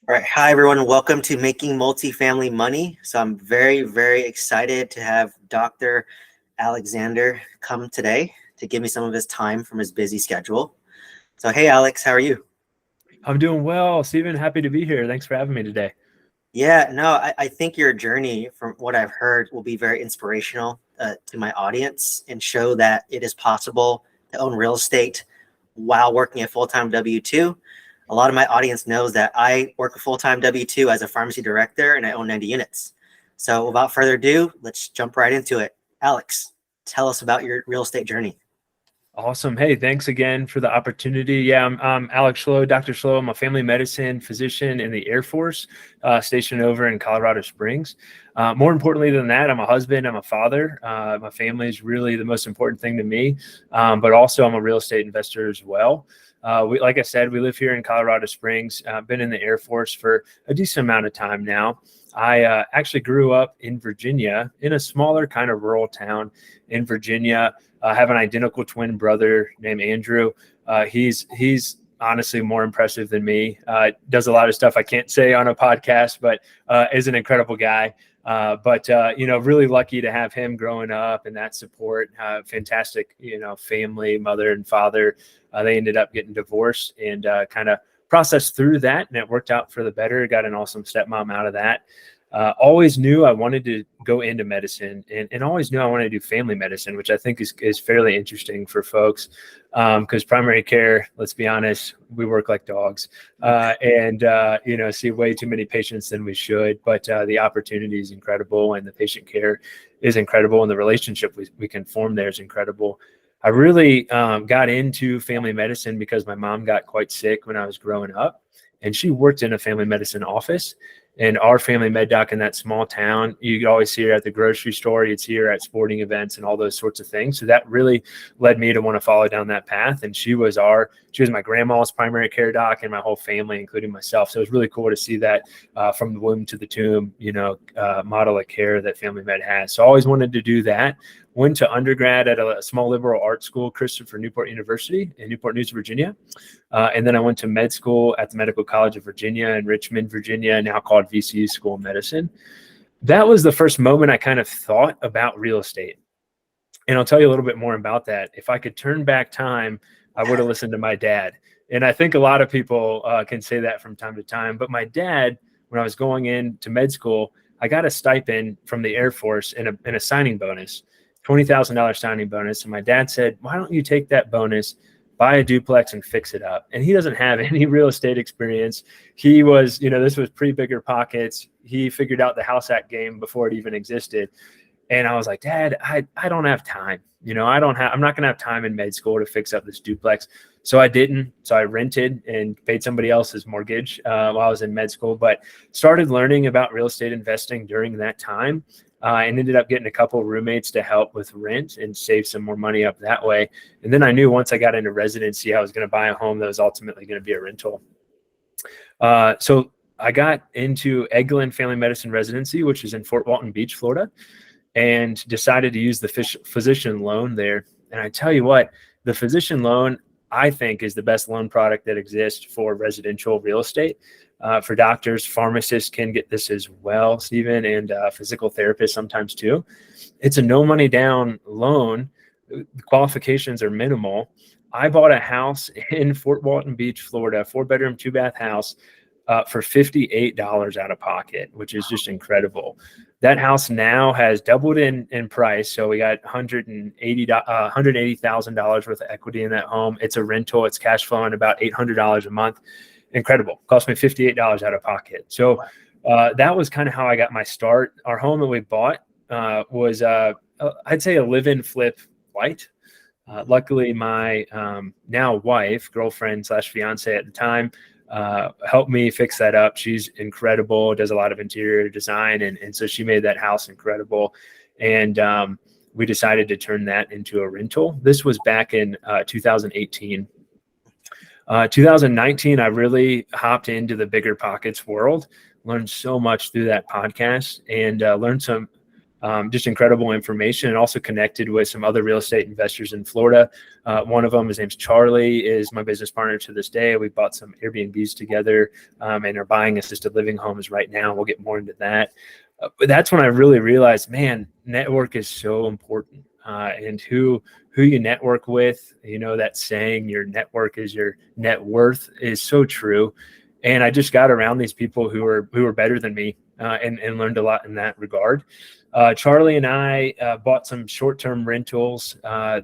All right. Hi, everyone. Welcome to Making Multifamily Money. So I'm very, very excited to have Dr. Alexander come today to give me some of his time from his busy schedule. So, hey, Alex, how are you? I'm doing well, Stephen. Happy to be here. Thanks for having me today. Yeah, no, I think your journey, from what I've heard, will be very inspirational to my audience and show that it is possible to own real estate while working a full-time W-2. A lot of my audience knows that I work a full-time W-2 as a pharmacy director and I own 90 units. So without further ado, let's jump right into it. Alex, tell us about your real estate journey. Awesome. Hey, thanks again for the opportunity. Yeah, I'm Alex Schloe, Dr. Schloe. I'm a family medicine physician in the Air Force, stationed over in Colorado Springs. More importantly than that, I'm a husband. I'm a father. My family is really the most important thing to me, but also I'm a real estate investor as well. Like I said, we live here in Colorado Springs. I've been in the Air Force for a decent amount of time now. I actually grew up in Virginia, in a smaller kind of rural town in Virginia. I have an identical twin brother named Andrew. He's honestly more impressive than me. Does a lot of stuff I can't say on a podcast, but is an incredible guy. Really lucky to have him growing up and that support. Fantastic, family, mother and father. They ended up getting divorced and kind of processed through that, and it worked out for the better. Got an awesome stepmom out of that. Always knew I wanted to go into medicine and always knew I wanted to do family medicine, which I think is fairly interesting for folks because primary care, let's be honest, we work like dogs and see way too many patients than we should. But the opportunity is incredible and the patient care is incredible and the relationship we can form there is incredible. I really got into family medicine because my mom got quite sick when I was growing up and she worked in a family medicine office. And our family med doc in that small town, you could always see her at the grocery store. You'd see her at sporting events and all those sorts of things. So that really led me to want to follow down that path. And she was my grandma's primary care doc and my whole family, including myself. So it was really cool to see that from the womb to the tomb, model of care that family med has. So I always wanted to do that. Went to undergrad at a small liberal arts school, Christopher Newport University in Newport News, Virginia. And then I went to med school at the Medical College of Virginia in Richmond, Virginia, now called VCU School of Medicine. That was the first moment I kind of thought about real estate. And I'll tell you a little bit more about that. If I could turn back time, I would have listened to my dad. And I think a lot of people can say that from time to time. But my dad, when I was going into med school, I got a stipend from the Air Force and a signing bonus. $20,000 signing bonus. And my dad said, why don't you take that bonus, buy a duplex and fix it up? And he doesn't have any real estate experience. He was, this was pre-bigger pockets. He figured out the house hack game before it even existed. And I was like, Dad, I don't have time. I'm not going to have time in med school to fix up this duplex. So I didn't. So I rented and paid somebody else's mortgage while I was in med school, but started learning about real estate investing during that time. And ended up getting a couple of roommates to help with rent and save some more money up that way. And then I knew once I got into residency, I was going to buy a home that was ultimately going to be a rental. So I got into Eglin Family Medicine Residency, which is in Fort Walton Beach, Florida, and decided to use the physician loan there. And I tell you what, the physician loan, I think, is the best loan product that exists for residential real estate. For doctors, pharmacists can get this as well, Stephen, and physical therapists sometimes too. It's a no money down loan. The qualifications are minimal. I bought a house in Fort Walton Beach, Florida, 4-bedroom, 2-bath house for $58 out of pocket, which is just incredible. That house now has doubled in price. So we got $180,000 worth of equity in that home. It's a rental. It's cash flowing about $800 a month. Incredible. Cost me $58 out of pocket. So that was kind of how I got my start. Our home that we bought was, I'd say, a live-in flip light. Luckily, my now wife, girlfriend / fiance at the time, helped me fix that up. She's incredible, does a lot of interior design. And so she made that house incredible. And we decided to turn that into a rental. This was back in 2018. 2019, I really hopped into the bigger pockets world, learned so much through that podcast, and learned some Just incredible information, and also connected with some other real estate investors in Florida. One of them, his name's Charlie, is my business partner to this day. We bought some Airbnbs together and are buying assisted living homes right now. We'll get more into that. But that's when I really realized, man, network is so important. And who you network with, that saying, your network is your net worth, is so true. And I just got around these people who were better than me and learned a lot in that regard. Charlie and I bought some short-term rentals.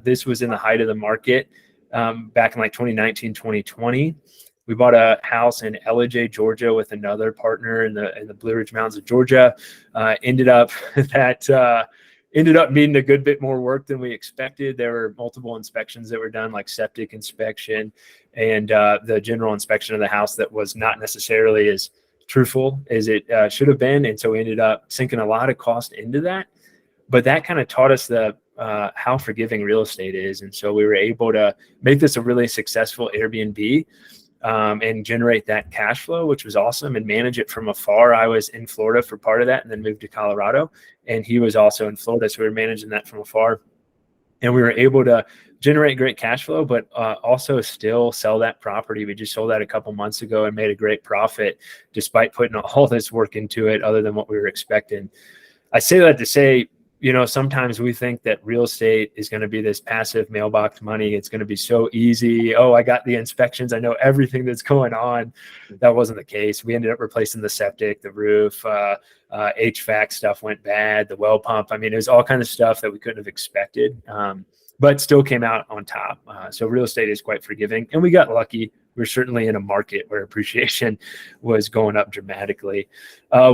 This was in the height of the market back in like 2019, 2020. We bought a house in Ellijay, Georgia, with another partner in the Blue Ridge Mountains of Georgia. Ended up needing a good bit more work than we expected. There were multiple inspections that were done, like septic inspection and the general inspection of the house that was not necessarily as truthful as it should have been. And so we ended up sinking a lot of cost into that. But that kind of taught us how forgiving real estate is. And so we were able to make this a really successful Airbnb and generate that cash flow, which was awesome, and manage it from afar. I was in Florida for part of that and then moved to Colorado, and he was also in Florida. So we were managing that from afar, and we were able to generate great cash flow, but also still sell that property. We just sold that a couple months ago and made a great profit despite putting all this work into it other than what we were expecting. I say that to say, sometimes we think that real estate is going to be this passive mailbox money. It's going to be so easy. Oh, I got the inspections. I know everything that's going on. That wasn't the case. We ended up replacing the septic, the roof, HVAC stuff went bad, the well pump. I mean, it was all kind of stuff that we couldn't have expected, but still came out on top. So real estate is quite forgiving, and we got lucky. We're certainly in a market where appreciation was going up dramatically.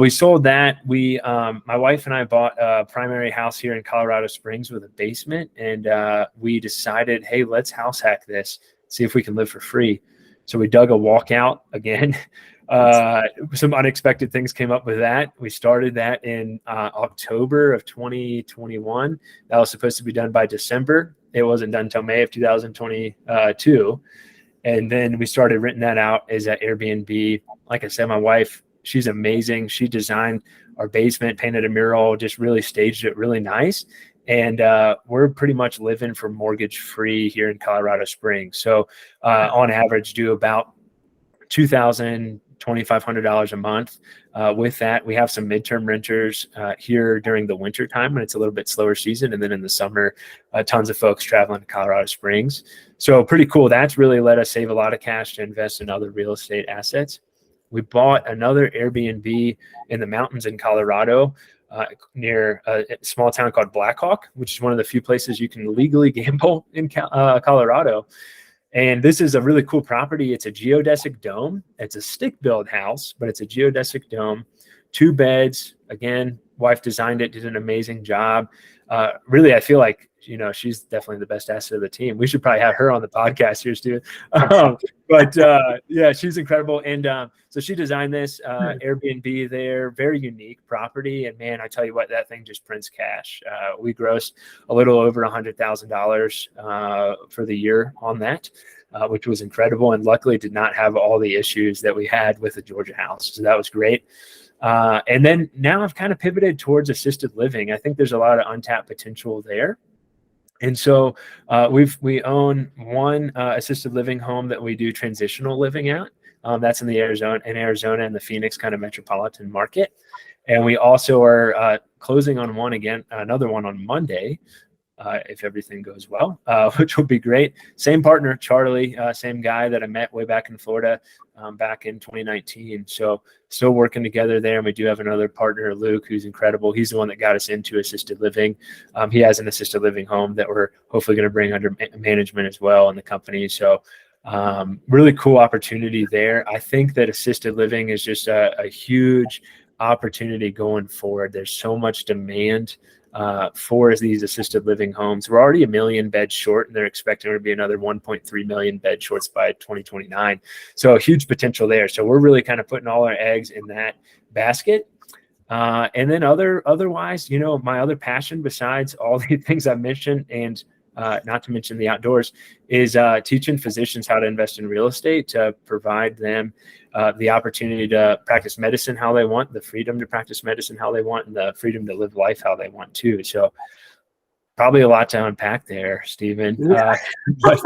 We sold that. My wife and I bought a primary house here in Colorado Springs with a basement, and we decided, hey, let's house hack this, see if we can live for free. So we dug a walkout again. Some unexpected things came up with that. We started that in October of 2021. That was supposed to be done by December. It wasn't done until May of 2022. And then we started renting that out as an Airbnb. Like I said, my wife, she's amazing. She designed our basement, painted a mural, just really staged it really nice. And we're pretty much living for mortgage free here in Colorado Springs. So on average, do about $2,000, $2,500 a month. With that, we have some midterm renters here during the winter time when it's a little bit slower season. And then in the summer, tons of folks traveling to Colorado Springs. So pretty cool. That's really let us save a lot of cash to invest in other real estate assets. We bought another Airbnb in the mountains in Colorado near a small town called Blackhawk, which is one of the few places you can legally gamble in Colorado. And this is a really cool property. It's a geodesic dome. It's a stick-built house, but it's a geodesic dome, 2 beds. Again, wife designed it, did an amazing job. Really, I feel like, she's definitely the best asset of the team. We should probably have her on the podcast here, Stu. But yeah, she's incredible. And so she designed this Airbnb there, very unique property. And man, I tell you what, that thing just prints cash. We grossed a little over $100,000 for the year on that, which was incredible. And luckily did not have all the issues that we had with the Georgia house. So that was great. And then now I've kind of pivoted towards assisted living. I think there's a lot of untapped potential there. And so we own one assisted living home that we do transitional living at. That's in Arizona and the Phoenix kind of metropolitan market. And we also are closing on another one on Monday, if everything goes well, which will be great. Same partner, Charlie, same guy that I met way back in Florida back in 2019. So still working together there. And we do have another partner, Luke, who's incredible. He's the one that got us into assisted living. He has an assisted living home that we're hopefully going to bring under management as well in the company. So really cool opportunity there. I think that assisted living is just a huge opportunity going forward. There's so much demand for these assisted living homes. We're already 1 million beds short, and they're expecting there to be another 1.3 million bed shorts by 2029. So a huge potential there. So we're really kind of putting all our eggs in that basket. And then otherwise, my other passion besides all the things I mentioned and not to mention the outdoors, is teaching physicians how to invest in real estate to provide them the opportunity to practice medicine how they want, the freedom to practice medicine how they want, and the freedom to live life how they want too. So probably a lot to unpack there, Stephen. But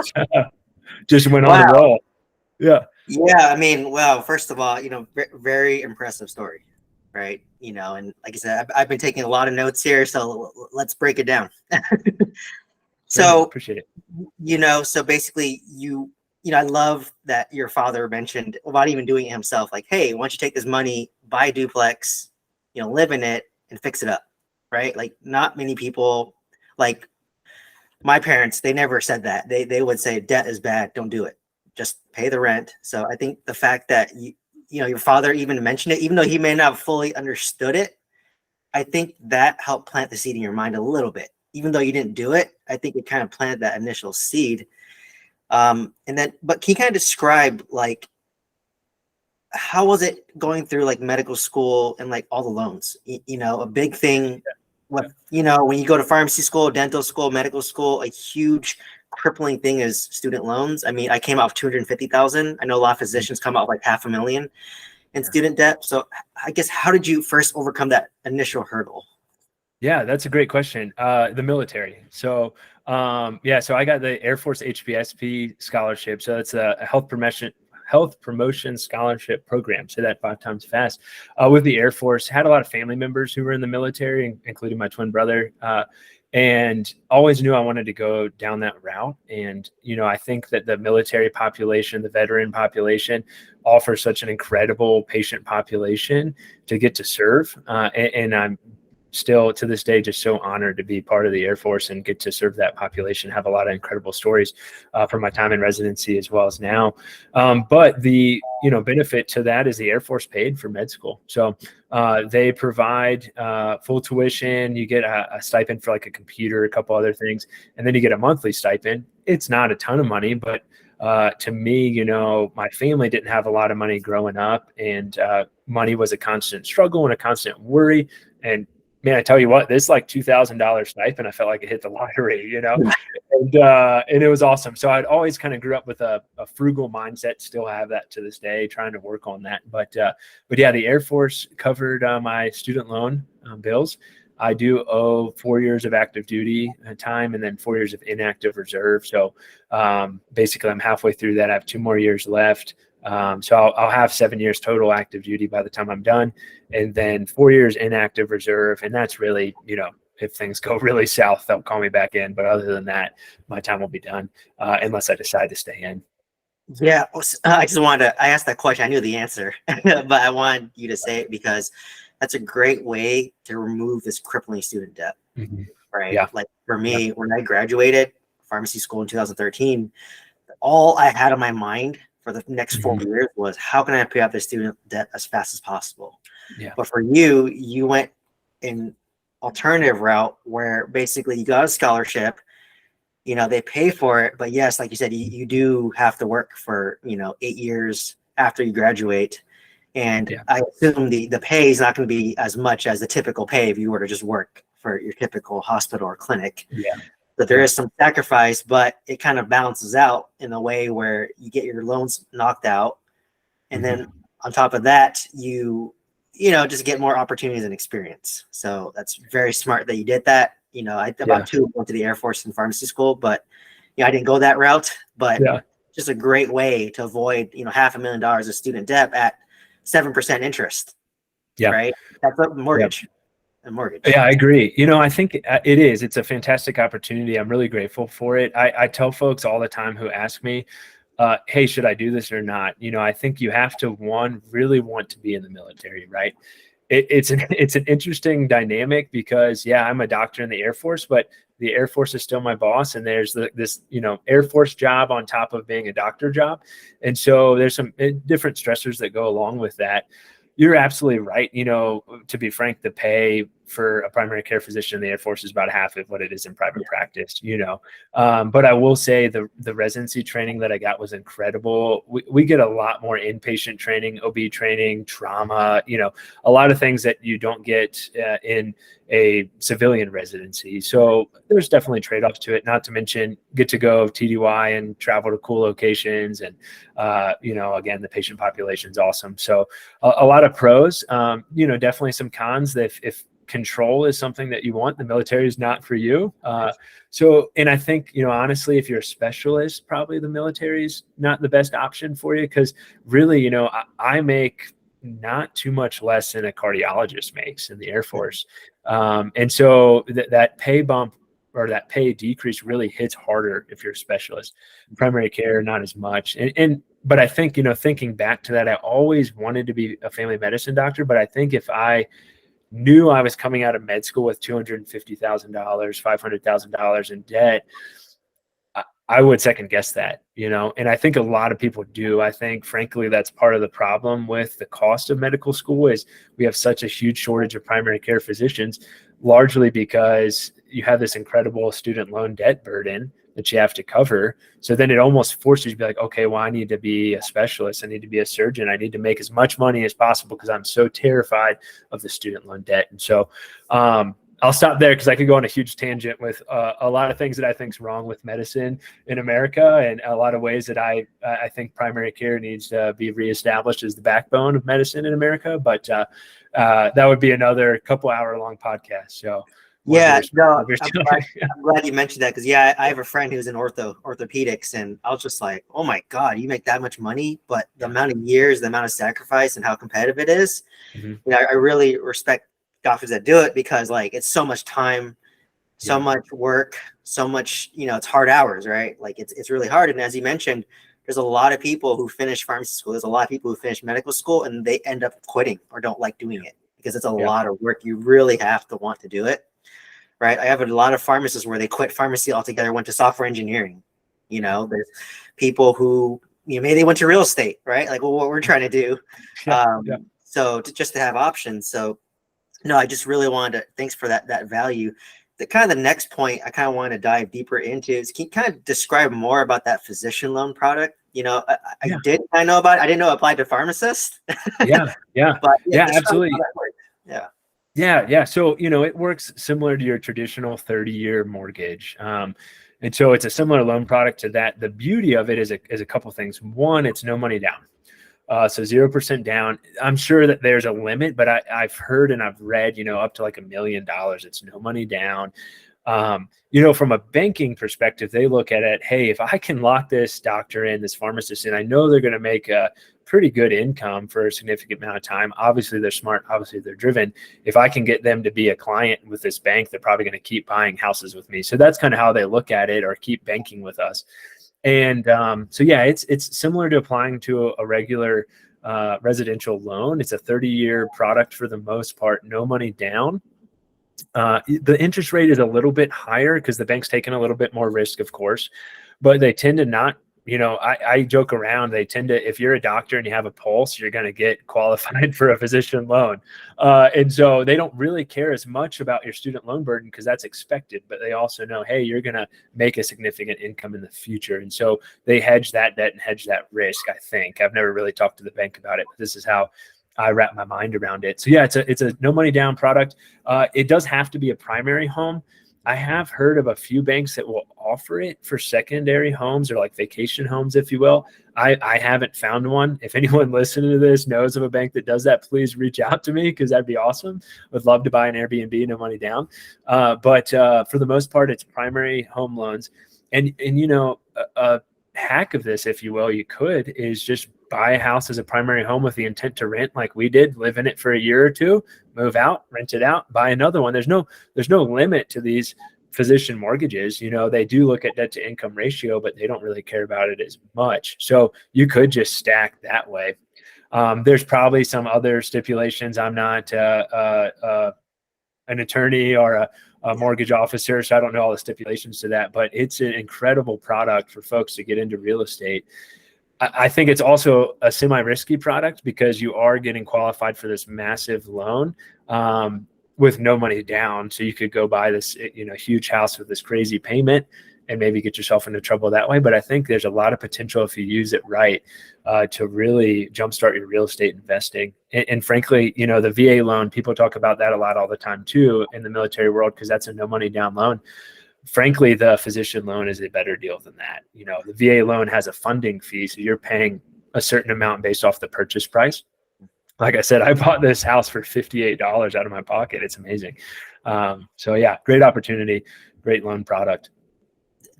just went on a roll. Yeah. Yeah. I mean, well, first of all, very impressive story, right? And like I said, I've been taking a lot of notes here, so let's break it down. So, appreciate it. So basically I love that your father mentioned about even doing it himself. Like, hey, why don't you take this money, buy a duplex, live in it and fix it up, right? Like not many people, like my parents, they never said that. They would say debt is bad. Don't do it. Just pay the rent. So I think the fact that your father even mentioned it, even though he may not have fully understood it, I think that helped plant the seed in your mind a little bit. Even though you didn't do it, I think it kind of planted that initial seed. But can you kind of describe like how was it going through like medical school and like all the loans? A big thing. When you go to pharmacy school, dental school, medical school, a huge crippling thing is student loans. I mean, I came out with 250,000. I know a lot of physicians come out with like $500,000 in student debt. So I guess how did you first overcome that initial hurdle? Yeah, that's a great question. The military. So so I got the Air Force HPSP scholarship. So it's a health promotion scholarship program. Say that 5 times fast. With the Air Force, had a lot of family members who were in the military, including my twin brother, and always knew I wanted to go down that route. And, I think that the military population, the veteran population, offers such an incredible patient population to get to serve. And I'm still to this day just so honored to be part of the Air Force and get to serve that population. Have a lot of incredible stories from my time in residency as well as now. But the benefit to that is the Air Force paid for med school. So they provide full tuition. You get a stipend for like a computer, a couple other things, and then you get a monthly stipend. It's not a ton of money, but to me, my family didn't have a lot of money growing up, and money was a constant struggle and a constant worry. And man, I tell you what, this like $2,000 stipend, I felt like it hit the lottery, and it was awesome. So I'd always kind of grew up with a frugal mindset, still have that to this day, trying to work on that. But yeah, the Air Force covered my student loan bills. I do owe 4 years of active duty time and then 4 years of inactive reserve. So basically I'm halfway through that. I have 2 more years left. So I'll have 7 years total active duty by the time I'm done, and then 4 years inactive reserve. And that's really, if things go really south, they'll call me back in. But other than that, my time will be done unless I decide to stay in. Yeah, I asked that question. I knew the answer, but I wanted you to say it because that's a great way to remove this crippling student debt, right? Yeah. Like for me, when I graduated pharmacy school in 2013, all I had on my mind for the next 4 years was how can I pay off the student debt as fast as possible? Yeah. But for you went an alternative route where basically you got a scholarship, they pay for it, but yes, like you said, you do have to work for, 8 years after you graduate. And I assume the pay is not going to be as much as the typical pay if you were to just work for your typical hospital or clinic. Yeah. But there is some sacrifice, but it kind of balances out in a way where you get your loans knocked out. And then on top of that, you just get more opportunities and experience. So that's very smart that you did that. I about 2 went to the Air Force and pharmacy school, but I didn't go that route, but just a great way to avoid, $500,000 of student debt at 7% interest. Yeah. Right. That's a mortgage. A mortgage. Yeah, I agree. I think it is. It's a fantastic opportunity. I'm really grateful for it. I tell folks all the time who ask me, hey, should I do this or not? I think you have to, really want to be in the military, right? It's an interesting dynamic because, I'm a doctor in the Air Force, but the Air Force is still my boss. And there's this Air Force job on top of being a doctor job. And so there's some different stressors that go along with that. You're absolutely right. To be frank, the pay for a primary care physician in the Air Force is about half of what it is in private practice, but I will say the residency training that I got was incredible. We get a lot more inpatient training, OB training, trauma, a lot of things that you don't get in a civilian residency. So there's definitely trade-offs to it, not to mention get to go TDY and travel to cool locations. And, again, the patient population is awesome. So a lot of pros, definitely some cons that if control is something that you want, the military is not for you. And I think, honestly, if you're a specialist, probably the military is not the best option for you, because really, I make not too much less than a cardiologist makes in the Air Force. And so that pay bump or that pay decrease really hits harder if you're a specialist. Primary care, not as much. But I think, thinking back to that, I always wanted to be a family medicine doctor. But I think if I knew I was coming out of med school with $250,000, $500,000 in debt, I would second guess that, and I think a lot of people do. I think, frankly, that's part of the problem with the cost of medical school is we have such a huge shortage of primary care physicians, largely because you have this incredible student loan debt burden that you have to cover. So then it almost forces you to be like, okay, well, I need to be a specialist. I need to be a surgeon. I need to make as much money as possible because I'm so terrified of the student loan debt. And so, I'll stop there because I could go on a huge tangent with a lot of things that I think is wrong with medicine in America, and a lot of ways that I think primary care needs to be reestablished as the backbone of medicine in America. But that would be another couple-hour-long podcast. So I'm glad you mentioned that, because I have a friend who's in orthopedics, and I was just like, oh my God, you make that much money, but the amount of years, the amount of sacrifice, and how competitive it is. I really respect doctors that do it, because it's so much time, so much work, so much, it's hard hours, right? It's really hard. And as you mentioned, there's a lot of people who finish pharmacy school. There's a lot of people who finish medical school and they end up quitting or don't like doing it because it's a lot of work. You really have to want to do it, right? I have a lot of pharmacists where they quit pharmacy altogether, went to software engineering. There's people who, maybe they went to real estate, right? What we're trying to do. So just to have options. So no, I just really wanted to, thanks for that value. The kind of the next point I kind of want to dive deeper into is, can you kind of describe more about that physician loan product? I did kind of know about it. I didn't know it applied to pharmacists. But absolutely. Yeah. So, it works similar to your traditional 30-year mortgage. And so it's a similar loan product to that. The beauty of it is a couple things. One, it's no money down. So 0% down. I'm sure that there's a limit, but I've heard and I've read, up to $1 million. It's no money down. From a banking perspective, they look at it, hey, if I can lock this doctor in, this pharmacist in, I know they're going to make a pretty good income for a significant amount of time. Obviously, they're smart. Obviously, they're driven. If I can get them to be a client with this bank, they're probably going to keep buying houses with me. So that's kind of how they look at it, or keep banking with us. And it's similar to applying to a regular residential loan. It's a 30-year product for the most part, no money down. The interest rate is a little bit higher because the bank's taking a little bit more risk, of course, but they tend to not. I joke around. They tend to, if you're a doctor and you have a pulse, you're going to get qualified for a physician loan. And so they don't really care as much about your student loan burden because that's expected, but they also know, hey, you're going to make a significant income in the future. And so they hedge that debt and hedge that risk, I think. I've never really talked to the bank about it, but this is how I wrap my mind around it. So it's a no money down product. It does have to be a primary home. I have heard of a few banks that will offer it for secondary homes, or vacation homes, if you will. I haven't found one. If anyone listening to this knows of a bank that does that, please reach out to me, because that'd be awesome. Would love to buy an Airbnb, no money down. But for the most part, it's primary home loans. And a hack of this, if you will, is just buy a house as a primary home with the intent to rent, like we did, live in it for a year or two, move out, rent it out, buy another one. There's no limit to these physician mortgages. They do look at debt to income ratio, but they don't really care about it as much. So you could just stack that way. There's probably some other stipulations. I'm not an attorney or a mortgage officer, so I don't know all the stipulations to that, but it's an incredible product for folks to get into real estate. I think it's also a semi-risky product because you are getting qualified for this massive loan. with no money down. So you could go buy this, huge house with this crazy payment and maybe get yourself into trouble that way. But I think there's a lot of potential if you use it right to really jumpstart your real estate investing. And frankly, the VA loan, people talk about that a lot all the time too in the military world, because that's a no money down loan. Frankly, the physician loan is a better deal than that. The VA loan has a funding fee, so you're paying a certain amount based off the purchase price. Like I said, I bought this house for $58 out of my pocket. It's amazing. So yeah, great opportunity, great loan product.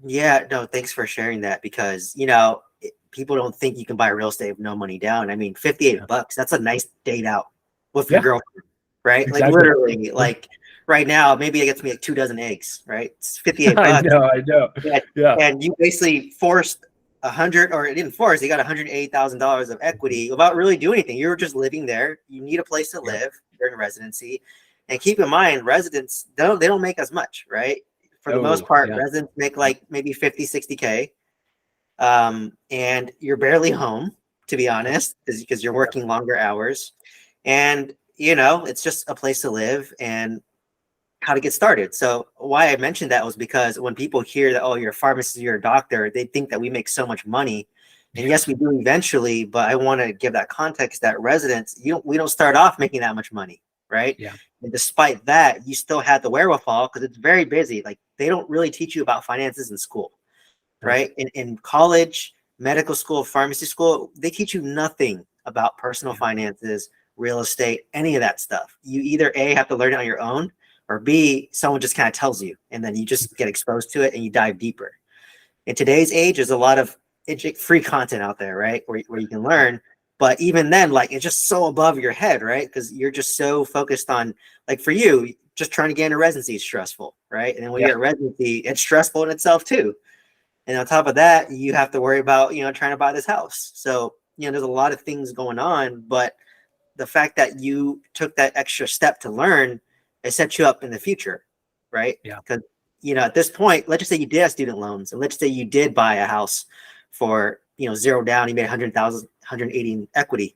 Yeah, no, thanks for sharing that, because, people don't think you can buy real estate with no money down. I mean, $58, that's a nice date out with your girlfriend, right? Exactly. Like literally, like right now, maybe it gets me like 2 dozen eggs, right? It's $58. I know. Yeah. And you basically forced 100, or it didn't force, you got $180,000 of equity without really doing anything. You were just living there. You need a place to live during residency. And keep in mind, residents, they don't make as much, right? For the most part, residents make like maybe 50, 60K. And you're barely home, to be honest, because you're working longer hours. And, it's just a place to live and how to get started. So why I mentioned that was because when people hear that, oh, you're a pharmacist, you're a doctor, they think that we make so much money. And yes, we do eventually, but I want to give that context that residents, we don't start off making that much money, right? Yeah. And despite that, you still had the wherewithal, because it's very busy. Like, they don't really teach you about finances in school, right? In college, medical school, pharmacy school, they teach you nothing about personal finances, real estate, any of that stuff. You either A, have to learn it on your own, or B, someone just kind of tells you, and then you just get exposed to it and you dive deeper. In today's age, there's a lot of free content out there, right? Where you can learn. But even then, like, it's just so above your head, right? Because you're just so focused on, like, for you, just trying to get into residency is stressful, right? And then when you're at residency, it's stressful in itself too. And on top of that, you have to worry about, trying to buy this house. So, there's a lot of things going on, but the fact that you took that extra step to learn, it sets you up in the future, right? Yeah. Because, at this point, let's just say you did have student loans, and let's say you did buy a house for, zero down, you made 100,000, 180 in equity.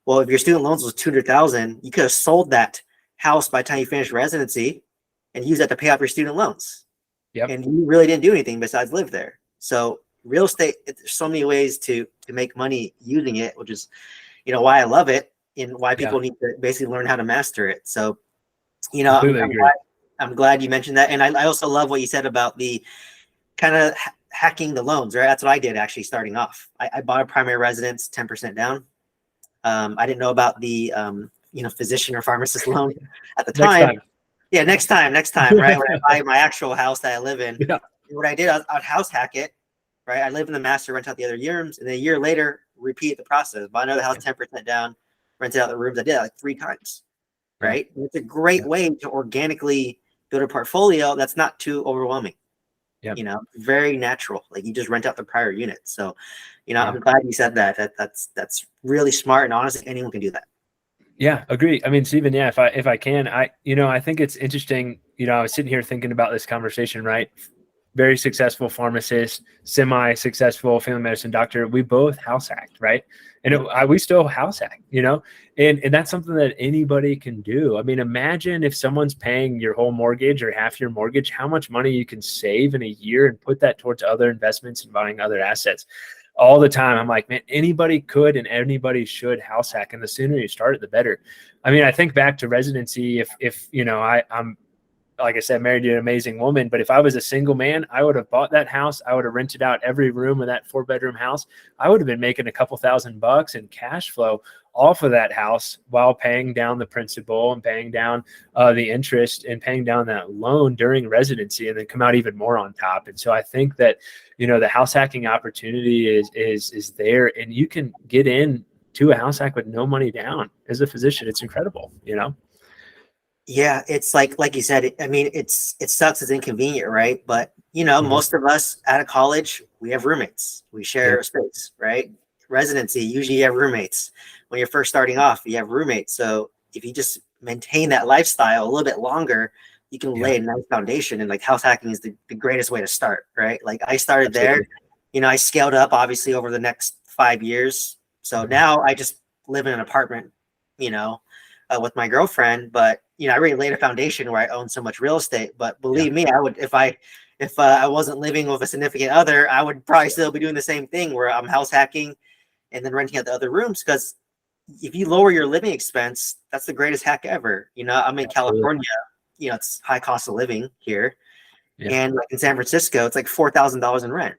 Well, if your student loans was 200,000, you could have sold that house by the time you finished residency and use that to pay off your student loans. Yep. And you really didn't do anything besides live there. So real estate, there's so many ways to make money using it, which is, why I love it and why people need to basically learn how to master it. So, I'm glad you mentioned that. And I also love what you said about the kind of hacking the loans, right? That's what I did actually starting off. I bought a primary residence, 10% down. I didn't know about the, physician or pharmacist loan at the time. Next time, right? When I buy my actual house that I live in, what I did, I'd house hack it, right? I live in the master, rent out the other rooms, and then a year later, repeat the process. Buy another house, 10% down, rented out the rooms. I did it like 3 times, right? And it's a great way to organically build a portfolio that's not too overwhelming. Very natural. Like, you just rent out the prior unit. So, I'm glad you said that. That's really smart, and honestly, anyone can do that. Yeah, agree. I mean, Stephen, if I can, I think it's interesting. I was sitting here thinking about this conversation, right? Very successful pharmacist, semi-successful family medicine doctor. We both house hacked, right? And we still house hack, and that's something that anybody can do. I mean, imagine if someone's paying your whole mortgage or half your mortgage, how much money you can save in a year and put that towards other investments and buying other assets. All the time, I'm like, man, anybody could and anybody should house hack, and the sooner you start it, the better. I mean, I think back to residency. If I'm, like I said, married to an amazing woman, but if I was a single man, I would have bought that house. I would have rented out every room of that 4-bedroom house. I would have been making a couple $1,000 in cash flow off of that house while paying down the principal and paying down the interest and paying down that loan during residency, and then come out even more on top. And so I think that, the house hacking opportunity is there, and you can get in to a house hack with no money down as a physician. It's incredible, Yeah, it's like you said, I mean, it sucks, it's inconvenient, right? But, most of us out of college, we have roommates. We share a space, right? Residency, usually you have roommates. When you're first starting off, you have roommates. So if you just maintain that lifestyle a little bit longer, you can lay a nice foundation. And like, house hacking is the greatest way to start, right? Like, I started there, I scaled up obviously over the next 5 years. So now I just live in an apartment, with my girlfriend, but I already laid a foundation where I own so much real estate. But believe me, I would if I wasn't living with a significant other, I would probably still be doing the same thing where I'm house hacking and then renting out the other rooms, because if you lower your living expense, that's the greatest hack ever. I'm in California, it's high cost of living here. Yeah. And like in San Francisco, it's like $4,000 in rent.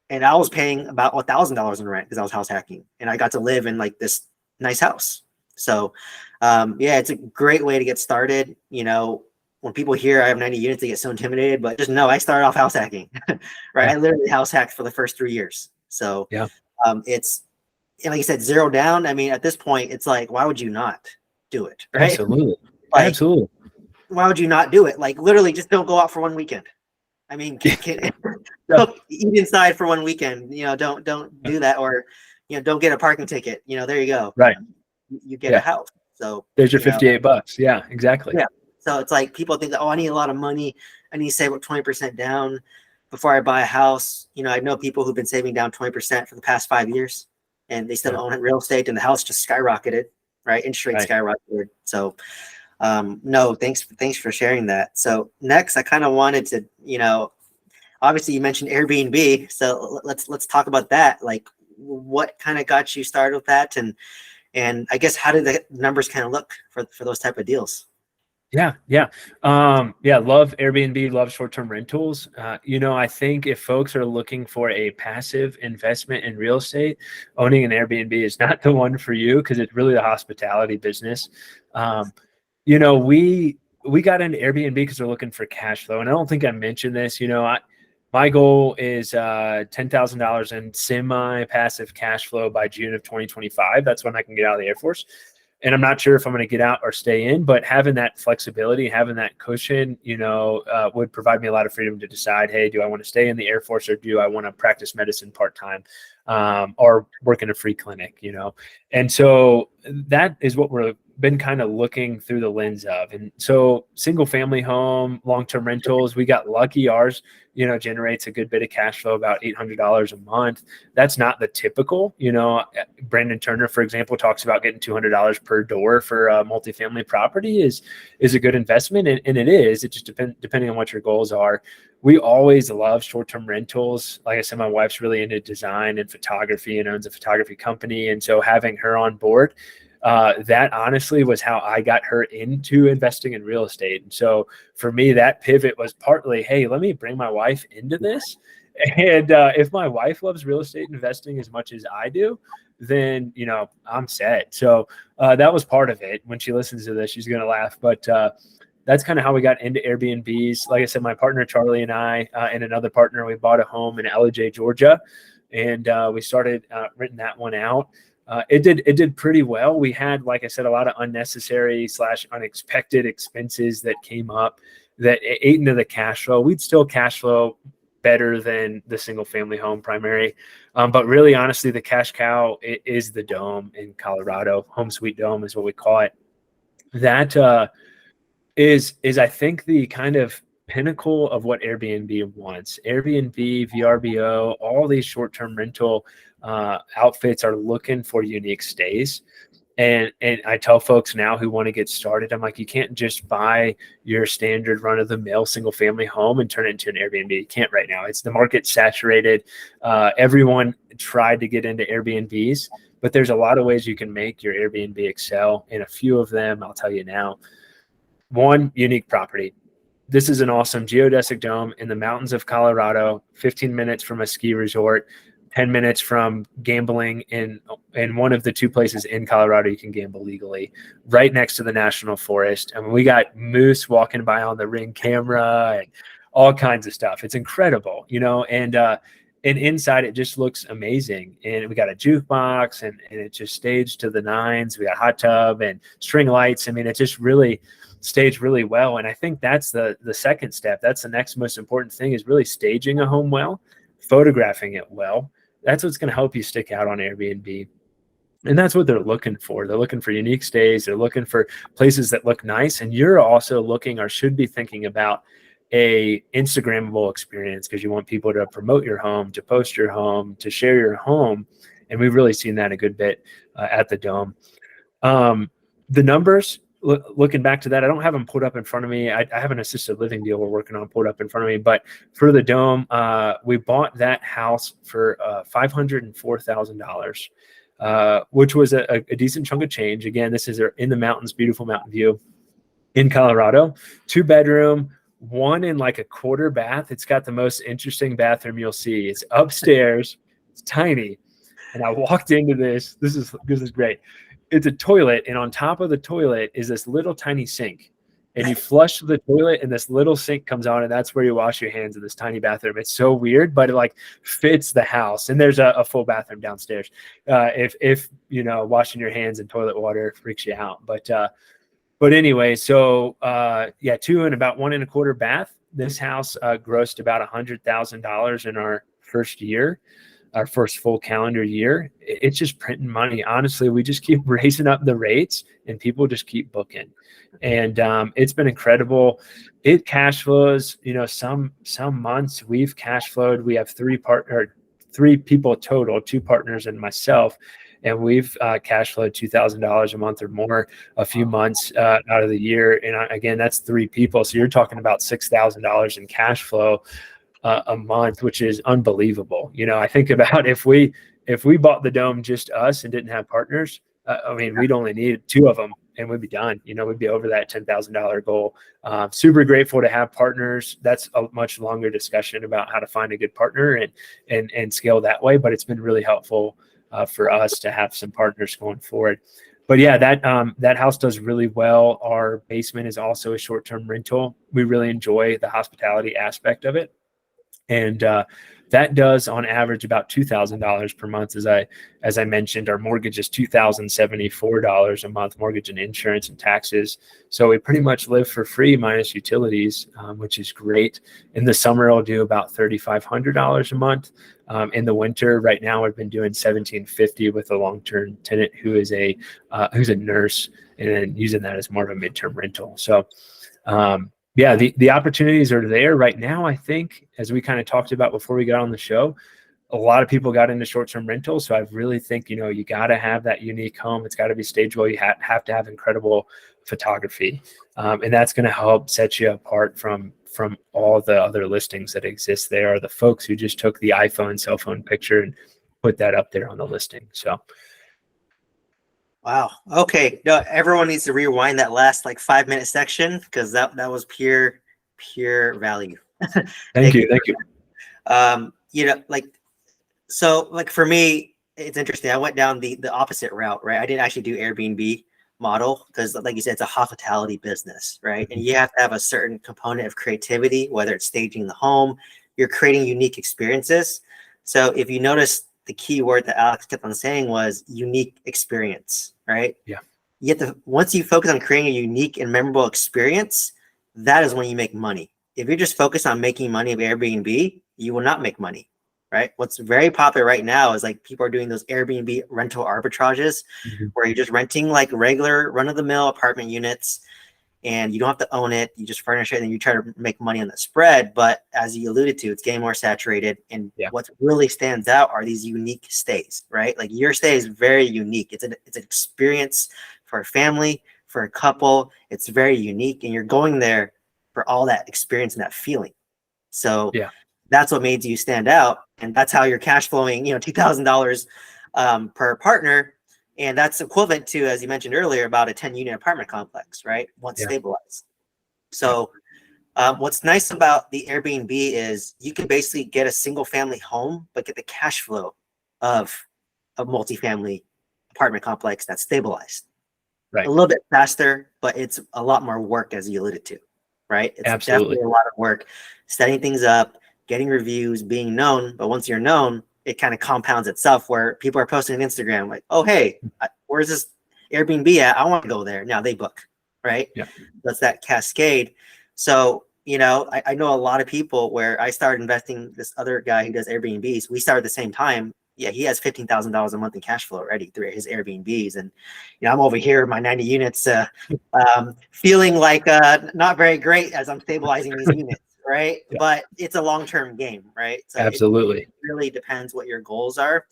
And I was paying about $1,000 in rent because I was house hacking, and I got to live in like this nice house. So, it's a great way to get started. When people hear I have 90 units, they get so intimidated, but just know I started off house hacking, right? I literally house hacked for the first 3 years. So, it's, and like you said, zero down. I mean, at this point, it's like, why would you not do it? Right? Absolutely. Absolutely. Why would you not do it? Like, literally, just don't go out for one weekend. I mean, don't eat inside for one weekend. Don't do that, or don't get a parking ticket. There you go. Right. You get a house. So there's your $58. Yeah, exactly. Yeah. So it's like people think that, I need a lot of money. I need to save up 20% down before I buy a house. I know people who've been saving down 20% for the past 5 years, and they still own real estate, and the house just skyrocketed. Right, interest rates skyrocketed. So. No, thanks for sharing that. So next, I kind of wanted to, obviously you mentioned Airbnb. So let's talk about that. Like, what kind of got you started with that? And I guess, how did the numbers kind of look for those type of deals? Yeah. Love Airbnb, love short-term rentals. I think if folks are looking for a passive investment in real estate, owning an Airbnb is not the one for you, because it's really the hospitality business. We got into Airbnb because we're looking for cash flow. And I don't think I mentioned this, my goal is $10,000 in semi-passive cash flow by June of 2025. That's when I can get out of the Air Force. And I'm not sure if I'm going to get out or stay in, but having that flexibility, having that cushion, would provide me a lot of freedom to decide, hey, do I want to stay in the Air Force, or do I want to practice medicine part-time, or work in a free clinic, And so that is what we're been kind of looking through the lens of. And so single family home, long-term rentals, we got lucky. Ours, generates a good bit of cash flow, about $800 a month. That's not the typical, Brandon Turner, for example, talks about getting $200 per door for a multifamily property is a good investment. And it is, it just depending on what your goals are. We always love short-term rentals. Like I said, my wife's really into design and photography and owns a photography company. And so having her on board, that honestly was how I got her into investing in real estate. And so for me, that pivot was partly, hey, let me bring my wife into this. And if my wife loves real estate investing as much as I do, then, I'm set. So that was part of it. When she listens to this, she's going to laugh. But that's kind of how we got into Airbnbs. Like I said, my partner, Charlie, and I, and another partner, we bought a home in Ellijay, Georgia, and we started renting that one out. It did pretty well. We had, like I said, a lot of unnecessary / unexpected expenses that came up that ate into the cash flow. We'd still cash flow better than the single family home primary. But really, honestly, the cash cow is the dome in Colorado. Home Sweet Dome is what we call it. That is I think the kind of pinnacle of what Airbnb wants. Airbnb, VRBO, all these short-term rental outfits are looking for unique stays. And I tell folks now who want to get started, I'm like, you can't just buy your standard run-of-the-mill single-family home and turn it into an Airbnb. You can't right now. It's the market saturated. Everyone tried to get into Airbnbs, but there's a lot of ways you can make your Airbnb excel. And a few of them, I'll tell you now. One, unique property. This is an awesome geodesic dome in the mountains of Colorado, 15 minutes from a ski resort, 10 minutes from gambling in one of the two places in Colorado you can gamble legally, right next to the national forest. I mean, we got moose walking by on the Ring camera and all kinds of stuff. It's incredible, and inside it just looks amazing. And we got a jukebox and it's just staged to the nines. We got a hot tub and string lights. I mean, it just really staged really well. And I think that's the second step. That's the next most important thing, is really staging a home well, photographing it well. That's what's going to help you stick out on Airbnb. And that's what they're looking for. They're looking for unique stays. They're looking for places that look nice. And you're also looking, or should be thinking about, a Instagrammable experience, because you want people to promote your home, to post your home, to share your home. And we've really seen that a good bit at the Dome. The numbers, looking back to that, I don't have them pulled up in front of me. I have an assisted living deal we're working on pulled up in front of me. But for the dome, we bought that house for $504,000, which was a decent chunk of change. Again, this is in the mountains, beautiful mountain view in Colorado. 2-bedroom, 1 and like a quarter bath. It's got the most interesting bathroom you'll see. It's upstairs. It's tiny. And I walked into this. This is great. It's a toilet, and on top of the toilet is this little tiny sink. And you flush the toilet, and this little sink comes on, and that's where you wash your hands in this tiny bathroom. It's so weird, but it like fits the house. And there's a full bathroom downstairs. If you know, washing your hands in toilet water freaks you out, but anyway, so 2 and about 1 and a quarter bath. This house grossed about $100,000 in our first year. Our first full calendar year. It's just printing money. Honestly, we just keep raising up the rates and people just keep booking. And it's been incredible. It cash flows, you know, some months we've cash flowed. We have 3 people total, 2 partners and myself. And we've cash flowed $2,000 a month or more a few months out of the year. And again, that's 3 people. So you're talking about $6,000 in cash flow a month, which is unbelievable. You know, I think about if we bought the dome just us and didn't have partners, I mean, we'd only need 2 of them and we'd be done. You know, we'd be over that $10,000 goal. Super grateful to have partners. That's a much longer discussion about how to find a good partner and scale that way. But it's been really helpful for us to have some partners going forward. But yeah, that house does really well. Our basement is also a short-term rental. We really enjoy the hospitality aspect of it. And that does on average about $2,000 per month. As I mentioned, our mortgage is $2,074 a month, mortgage and insurance and taxes. So we pretty much live for free minus utilities, which is great. In the summer, I'll do about $3,500 a month. In the winter, right now, I've been doing $1,750 with a long-term tenant who's a nurse, and then using that as more of a midterm rental. So yeah, the opportunities are there right now. I think, as we kind of talked about before we got on the show, a lot of people got into short-term rentals. So I really think, you know, you got to have that unique home. It's got to be stagewell. You have to have incredible photography. And that's going to help set you apart from all the other listings that exist there, or the folks who just took the iPhone cell phone picture and put that up there on the listing. So. Wow. Okay. No, everyone needs to rewind that last like 5-minute section, because that was pure value. Thank you. You know, so for me, it's interesting. I went down the opposite route, right? I didn't actually do Airbnb model because, like you said, it's a hospitality business, right? And you have to have a certain component of creativity, whether it's staging the home, you're creating unique experiences. So if you notice, the key word that Alex kept on saying was unique experience, right? Yeah. You have to, once you focus on creating a unique and memorable experience, that is when you make money. If you're just focused on making money of Airbnb, you will not make money, right? What's very popular right now is like people are doing those Airbnb rental arbitrages, where you're just renting like regular run-of-the-mill apartment units, and you don't have to own it. You just furnish it and you try to make money on the spread. But as you alluded to, it's getting more saturated. And what really stands out are these unique stays, right? Like your stay is very unique. It's an experience for a family, for a couple. It's very unique. And you're going there for all that experience and that feeling. So that's what made you stand out. And that's how you're cash flowing, you know, $2,000 per partner. And that's equivalent to, as you mentioned earlier, about a 10-unit apartment complex, right? Once stabilized. So what's nice about the Airbnb is you can basically get a single family home, but get the cash flow of a multifamily apartment complex that's stabilized. Right. A little bit faster, but it's a lot more work, as you alluded to, right? It's definitely a lot of work setting things up, getting reviews, being known. But once you're known, it kind of compounds itself, where people are posting on Instagram like, oh, hey, where's this Airbnb at? I want to go there. Now they book, right? Yeah. That's that cascade. So, you know, I know a lot of people where I started investing, this other guy who does Airbnbs, we started at the same time. Yeah, he has $15,000 a month in cash flow already through his Airbnbs. And, you know, I'm over here, my 90 units, feeling like not very great as I'm stabilizing these units. Right. Yeah. But it's a long-term game, right? So absolutely. It really depends what your goals are.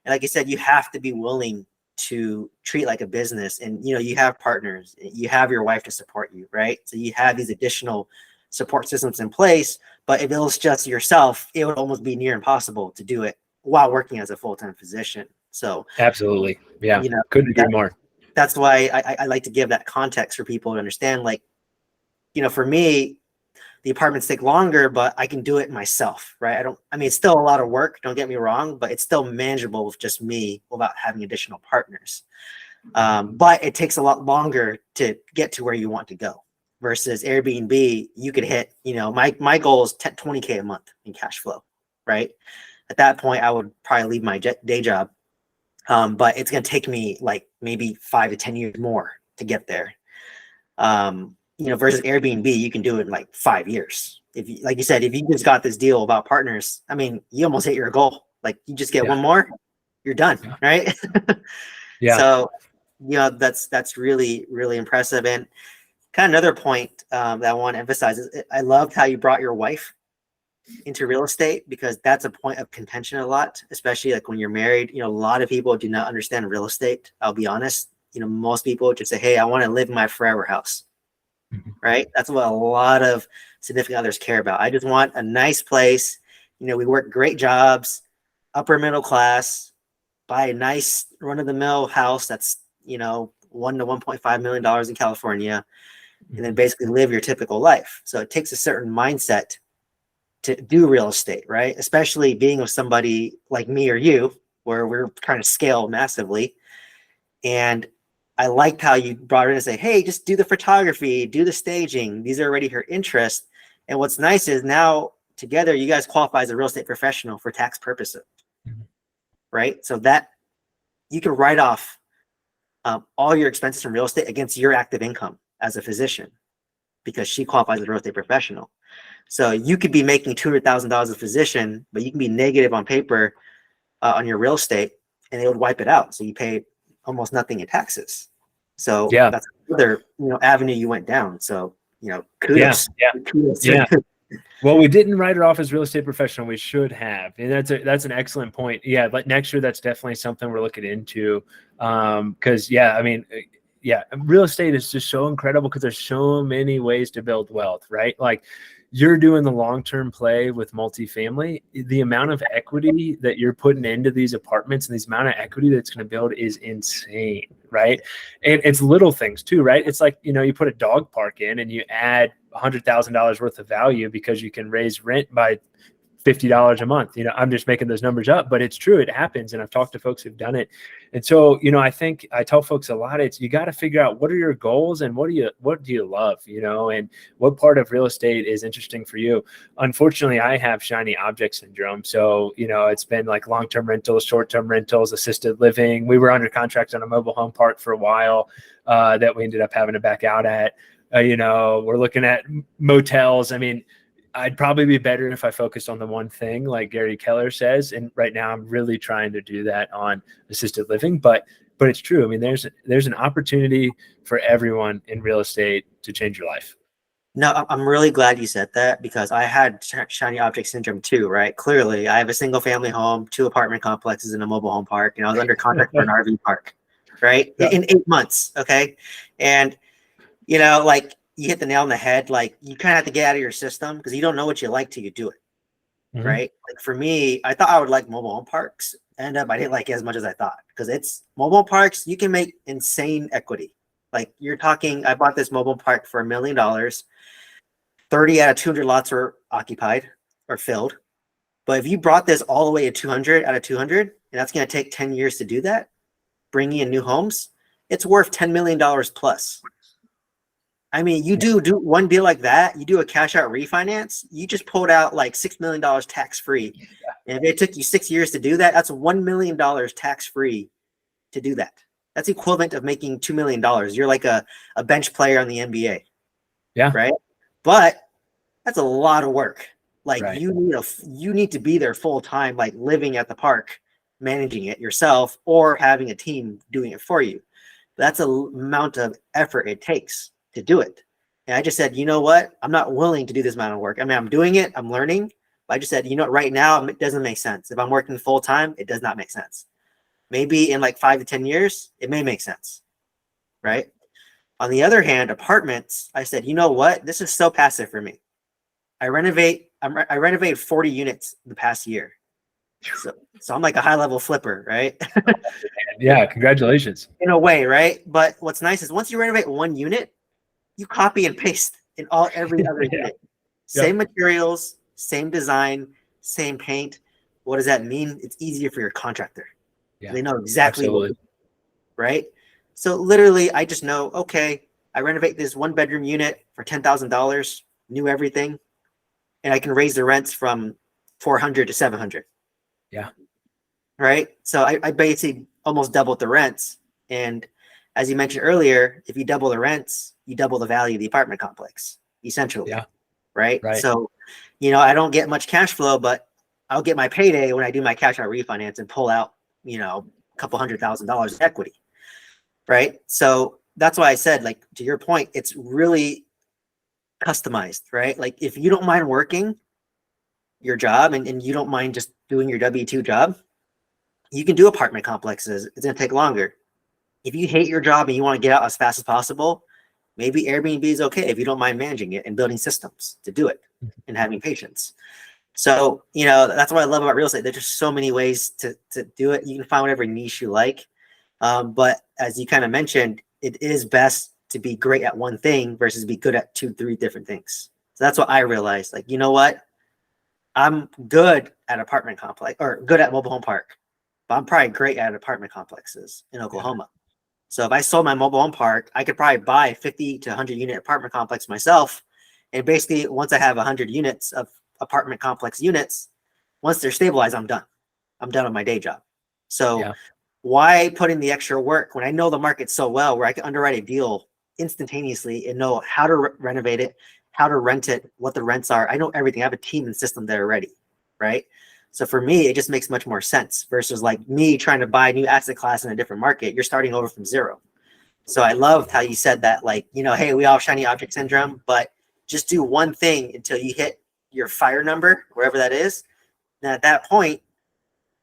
And like I said, you have to be willing to treat like a business, and you have partners, you have your wife to support you, right? So you have these additional support systems in place. But if it was just yourself, it would almost be near impossible to do it while working as a full-time physician. So Absolutely. Yeah. you know Couldn't agree more. that's why I like to give that context for people to understand. Like, for me, the apartments take longer, but I can do it myself, right? It's still a lot of work, don't get me wrong, but it's still manageable with just me without having additional partners. But it takes a lot longer to get to where you want to go versus Airbnb. You could hit, my goal is 20K a month in cash flow, right? At that point, I would probably leave my day job. But it's going to take me like maybe 5 to 10 years more to get there. Versus Airbnb, you can do it in like 5 years. If you, like you said, if you just got this deal about partners, you almost hit your goal. Like you just get one more, you're done, right? Yeah. So, that's really, really impressive. And kind of another point that I want to emphasize is I loved how you brought your wife into real estate, because that's a point of contention a lot, especially like when you're married. A lot of people do not understand real estate. I'll be honest. Most people just say, hey, I want to live in my forever house. Right? That's what a lot of significant others care about. I just want a nice place. We work great jobs, upper middle class, buy a nice run-of-the-mill house that's, $1 to $1.5 million in California, and then basically live your typical life. So it takes a certain mindset to do real estate, right? Especially being with somebody like me or you, where we're trying to scale massively. And I liked how you brought it in and say, hey, just do the photography, do the staging. These are already her interests. And what's nice is now together, you guys qualify as a real estate professional for tax purposes, right? So that you can write off all your expenses from real estate against your active income as a physician, because she qualifies as a real estate professional. So you could be making $200,000 as a physician, but you can be negative on paper on your real estate, and they would wipe it out. So you pay almost nothing in taxes. So that's another avenue you went down. So kudos. Kudos. Yeah. Well, we didn't write it off as real estate professional. We should have, and that's an excellent point. Yeah, but next year that's definitely something we're looking into. Because real estate is just so incredible because there's so many ways to build wealth, right? Like you're doing the long-term play with multifamily, the amount of equity that you're putting into these apartments and the amount of equity that's going to build is insane, right? And it's little things too, right? It's like, you put a dog park in and you add $100,000 worth of value because you can raise rent by $50 a month. I'm just making those numbers up, but it's true. It happens. And I've talked to folks who've done it. And so, I think I tell folks a lot, you got to figure out what are your goals and what do you love, and what part of real estate is interesting for you. Unfortunately, I have shiny object syndrome. So, it's been like long-term rentals, short-term rentals, assisted living. We were under contract on a mobile home park for a while that we ended up having to back out at. We're looking at motels. I'd probably be better if I focused on the one thing, like Gary Keller says. And right now I'm really trying to do that on assisted living, but it's true. There's an opportunity for everyone in real estate to change your life. No, I'm really glad you said that, because I had shiny object syndrome too, right? Clearly, I have a single family home, 2 apartment complexes, and a mobile home park. I was under contract for an RV park, right? Yeah. In 8 months. Okay. And, like, you hit the nail on the head. Like, you kind of have to get out of your system because you don't know what you like till you do it. Mm-hmm. Right. Like for me, I thought I would like mobile home parks. I didn't like it as much as I thought, because it's mobile home parks. You can make insane equity. Like you're talking, I bought this mobile park for $1 million. 30 out of 200 lots were occupied or filled. But if you brought this all the way to 200 out of 200, and that's going to take 10 years to do that, bringing in new homes, it's worth $10 million plus. You do one deal like that, you do a cash out refinance, you just pulled out like $6 million tax free. And if it took you 6 years to do that, that's $1 million tax free to do that. That's equivalent of making $2 million. You're like a bench player on the NBA. Yeah. Right. But that's a lot of work. Like right. You need to be there full time, like living at the park, managing it yourself, or having a team doing it for you. That's a amount of effort it takes to do it. And I just said, you know what? I'm not willing to do this amount of work. I'm doing it. I'm learning. But I just said, right now, it doesn't make sense. If I'm working full time, it does not make sense. maybe in like 5 to 10 years, it may make sense, right? On the other hand, apartments, I said, you know what? This is so passive for me. I renovated 40 units the past year. So I'm like a high level flipper, right? Yeah, congratulations. In a way, right? But what's nice is once you renovate one unit, you copy and paste in every other Yeah. unit. Yep. Same materials, same design, same paint. What does that mean? It's easier for your contractor. Yeah, They know exactly what, absolutely. right? So literally, I just know, okay, I renovate this 1 bedroom unit for $10,000, new everything, and I can raise the rents from 400 to 700. Yeah. Right. So I basically almost doubled the rents. And as you mentioned earlier, if you double the rents, you double the value of the apartment complex, essentially. Yeah. Right. Right. So, I don't get much cash flow, but I'll get my payday when I do my cash out refinance and pull out, a couple $100,000 in equity. Right. So that's why I said, like, to your point, it's really customized, right? Like if you don't mind working your job and you don't mind just doing your W-2 job, you can do apartment complexes. It's going to take longer. If you hate your job and you want to get out as fast as possible, maybe Airbnb is okay if you don't mind managing it and building systems to do it and having patience. So, that's what I love about real estate. There's just so many ways to do it. You can find whatever niche you like. But as you kind of mentioned, it is best to be great at one thing versus be good at 2, 3 different things. So that's what I realized. Like, you know what? I'm good at apartment complex or good at mobile home park, but I'm probably great at apartment complexes in Oklahoma. Yeah. So if I sold my mobile home park, I could probably buy 50 to 100 unit apartment complex myself. And basically, once I have 100 units of apartment complex units, once they're stabilized, I'm done. I'm done with my day job. So why put in the extra work when I know the market so well, where I can underwrite a deal instantaneously and know how to renovate it, how to rent it, what the rents are. I know everything. I have a team and system there already, right? So for me, it just makes much more sense versus like me trying to buy a new asset class in a different market. You're starting over from zero. So I loved how you said that, like, hey, we all have shiny object syndrome, but just do one thing until you hit your fire number, wherever that is. And at that point,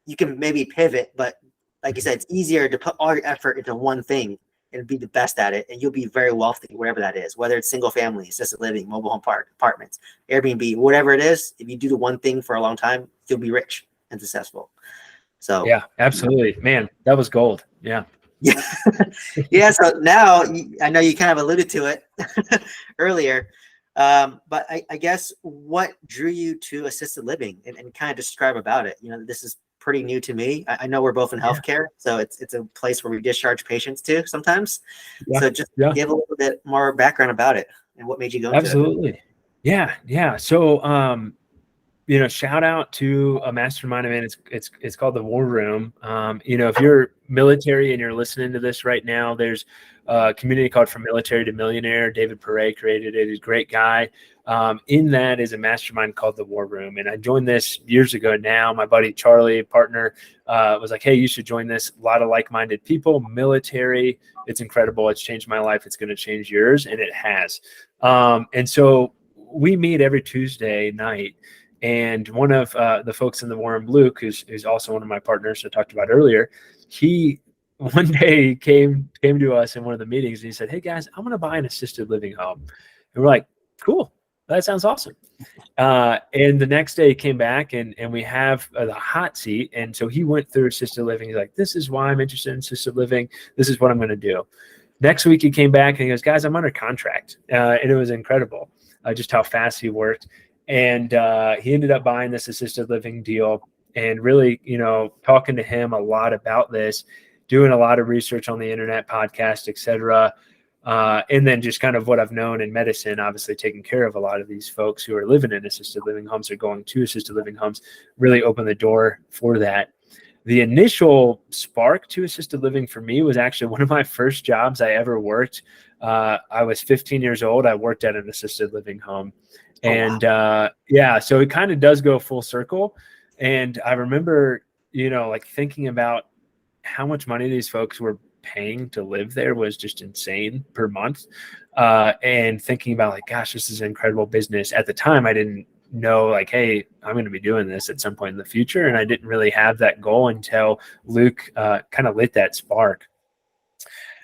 you can maybe pivot, but like you said, it's easier to put all your effort into one thing and be the best at it, and you'll be very wealthy, whatever that is, whether it's single family, assisted living, mobile home park, apartments, Airbnb, whatever it is. If you do the one thing for a long time, you'll be rich and successful. So yeah, absolutely, man, that was gold. Yeah. Yeah. So now I know you kind of alluded to it earlier, but I guess what drew you to assisted living and kind of describe about it? This is pretty new to me. I know we're both in healthcare, so it's a place where we discharge patients to sometimes. Yeah. So just give a little bit more background about it and what made you go into it. Absolutely. Yeah. So, shout out to a mastermind event. It's called the War Room. If you're military and you're listening to this right now, there's a community called From Military to Millionaire. David Perret created it. He's a great guy. In that is a mastermind called the War Room. And I joined this years ago now. My buddy Charlie, partner, was like, hey, you should join this. A lot of like-minded people, military. It's incredible. It's changed my life. It's going to change yours. And it has. And so we meet every Tuesday night. And one of the folks in the War Room, Luke, who's also one of my partners I talked about earlier, he one day came to us in one of the meetings and he said, hey guys, I'm going to buy an assisted living home. And we're like, cool, that sounds awesome. And the next day he came back and we have the hot seat. And so he went through assisted living. He's like, this is why I'm interested in assisted living. This is what I'm going to do. Next week he came back and he goes, guys, I'm under contract. And it was incredible just how fast he worked. And he ended up buying this assisted living deal and really, talking to him a lot about this, doing a lot of research on the internet, podcast, et cetera. And then just kind of what I've known in medicine, obviously taking care of a lot of these folks who are living in assisted living homes or going to assisted living homes, really opened the door for that. The initial spark to assisted living for me was actually one of my first jobs I ever worked. I was 15 years old. I worked at an assisted living home. And so it kind of does go full circle. And I remember, thinking about how much money these folks were paying to live there was just insane per month. And thinking about like, gosh, this is an incredible business. At the time, I didn't know like, hey, I'm going to be doing this at some point in the future. And I didn't really have that goal until Luke kind of lit that spark.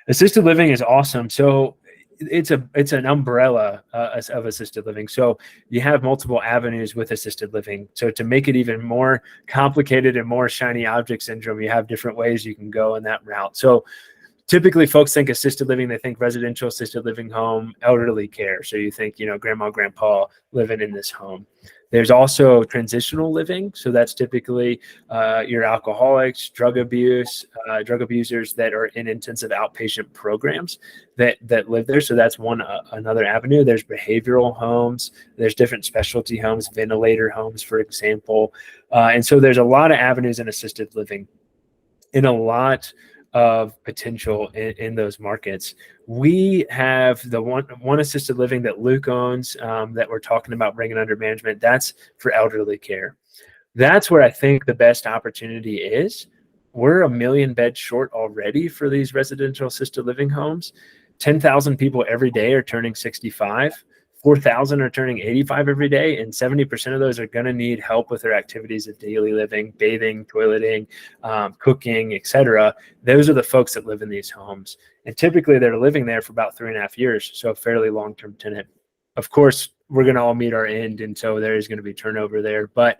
Assisted living is awesome. So it's an umbrella of assisted living. So you have multiple avenues with assisted living. So to make it even more complicated and more shiny object syndrome, you have different ways you can go in that route. So typically folks think assisted living, they think residential assisted living home, elderly care. So you think, grandma, grandpa living in this home. There's also transitional living. So that's typically your alcoholics, drug abusers that are in intensive outpatient programs that live there. So that's another avenue. There's behavioral homes. There's different specialty homes, ventilator homes, for example. And so there's a lot of avenues in assisted living, in a lot of potential in those markets. We have the one assisted living that Luke owns that we're talking about bringing under management. That's for elderly care. That's where I think the best opportunity is. We're 1 million beds short already for these residential assisted living homes. 10,000 people every day are turning 65. 4,000 are turning 85 every day, and 70% of those are going to need help with their activities of daily living, bathing, toileting, cooking, etc. Those are the folks that live in these homes. And typically they're living there for about 3.5 years, so a fairly long-term tenant. Of course, we're going to all meet our end, and so there is going to be turnover there. But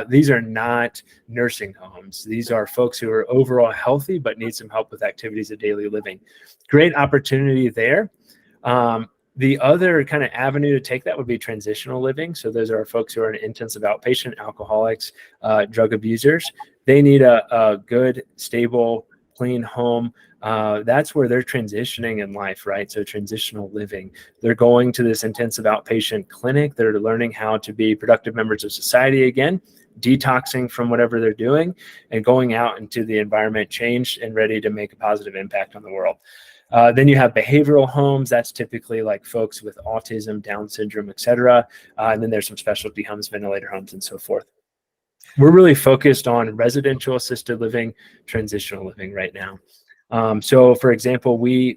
these are not nursing homes. These are folks who are overall healthy but need some help with activities of daily living. Great opportunity there. The other kind of avenue to take that would be transitional living. So those are folks who are in intensive outpatient, alcoholics, drug abusers. They need a good, stable, clean home. That's where they're transitioning in life, right? So transitional living. They're going to this intensive outpatient clinic. They're learning how to be productive members of society again, detoxing from whatever they're doing, and going out into the environment, changed and ready to make a positive impact on the world. Then you have behavioral homes. That's typically like folks with autism, Down syndrome, etc. And then there's some specialty homes, ventilator homes, and so forth. We're really focused on residential assisted living, transitional living right now. So, for example, we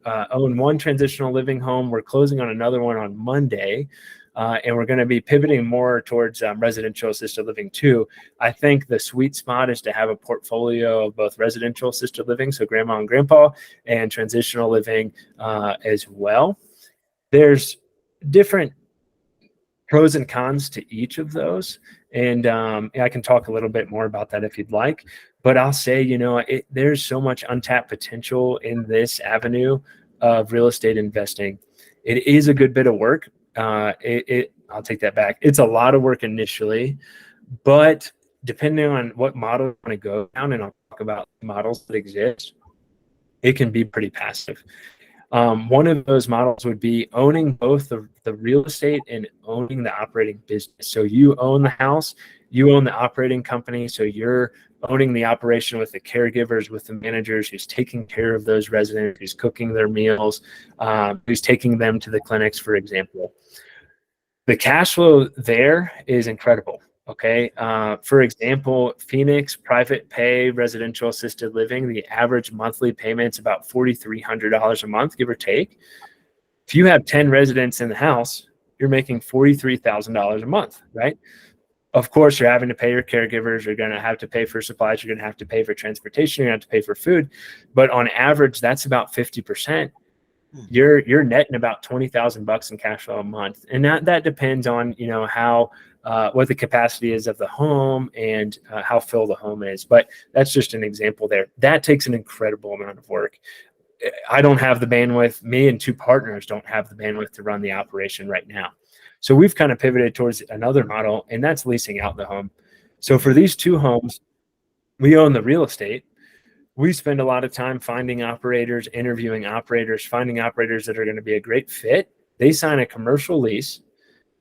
own one transitional living home. We're closing on another one on Monday. And we're going to be pivoting more towards residential assisted living too. I think the sweet spot is to have a portfolio of both residential assisted living, so grandma and grandpa, and transitional living as well. There's different pros and cons to each of those. And I can talk a little bit more about that if you'd like. But I'll say, there's so much untapped potential in this avenue of real estate investing. It is a good bit of work. I'll take that back. It's a lot of work initially, but depending on what model you want to go down, and I'll talk about models that exist, it can be pretty passive. One of those models would be owning both the real estate and owning the operating business. So you own the house, you own the operating company. So you're owning the operation with the caregivers, with the managers, who's taking care of those residents, who's cooking their meals, who's taking them to the clinics, for example. The cash flow there is incredible. Okay. For example, Phoenix private pay residential assisted living, the average monthly payment's about $4,300 a month, give or take. If you have 10 residents in the house, you're making $43,000 a month, right? Of course, you're having to pay your caregivers. You're going to have to pay for supplies. You're going to have to pay for transportation. You're going to have to pay for food. But on average, that's about 50%. You're netting about $20,000 in cash flow a month, and that depends on how what the capacity is of the home and how full the home is. But that's just an example there. That takes an incredible amount of work. I don't have the bandwidth. Me and two partners don't have the bandwidth to run the operation right now. So we've kind of pivoted towards another model, and that's leasing out the home. So for these two homes, we own the real estate. We spend a lot of time finding operators, interviewing operators, finding operators that are going to be a great fit. They sign a commercial lease.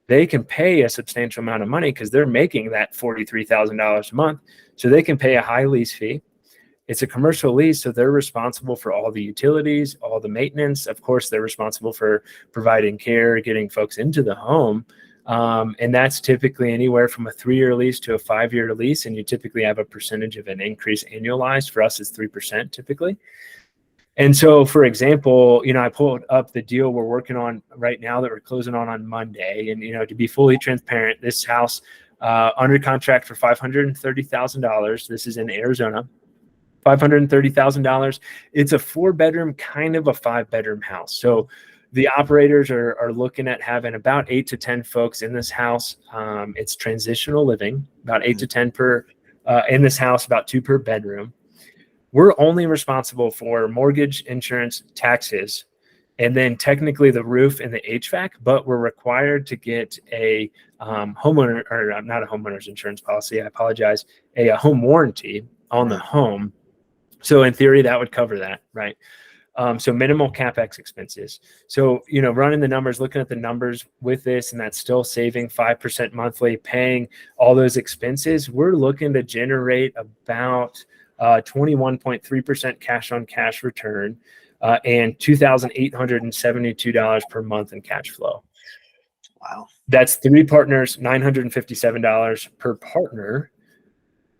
They can pay a substantial amount of money because they're making that $43,000 a month. So they can pay a high lease fee. It's a commercial lease, so they're responsible for all the utilities, all the maintenance. Of course, they're responsible for providing care, getting folks into the home. And that's typically anywhere from a 3-year lease to a 5-year lease. And you typically have a percentage of an increase annualized. For us, it's 3% typically. And so, for example, I pulled up the deal we're working on right now that we're closing on Monday. And, to be fully transparent, this house under contract for $530,000. This is in Arizona. $530,000. It's a 4-bedroom, kind of a 5-bedroom house. So the operators are looking at having about 8 to 10 folks in this house. It's transitional living, about 8 to 10 per in this house, about 2 per bedroom. We're only responsible for mortgage, insurance, taxes, and then technically the roof and the HVAC, but we're required to get a homeowner, or not a homeowner's insurance policy, I apologize, a home warranty on the home. So in theory, that would cover that, right? So minimal CapEx expenses. So, running the numbers, looking at the numbers with this, and that's still saving 5% monthly, paying all those expenses, we're looking to generate about 21.3% cash on cash return and $2,872 per month in cash flow. Wow. That's 3 partners, $957 per partner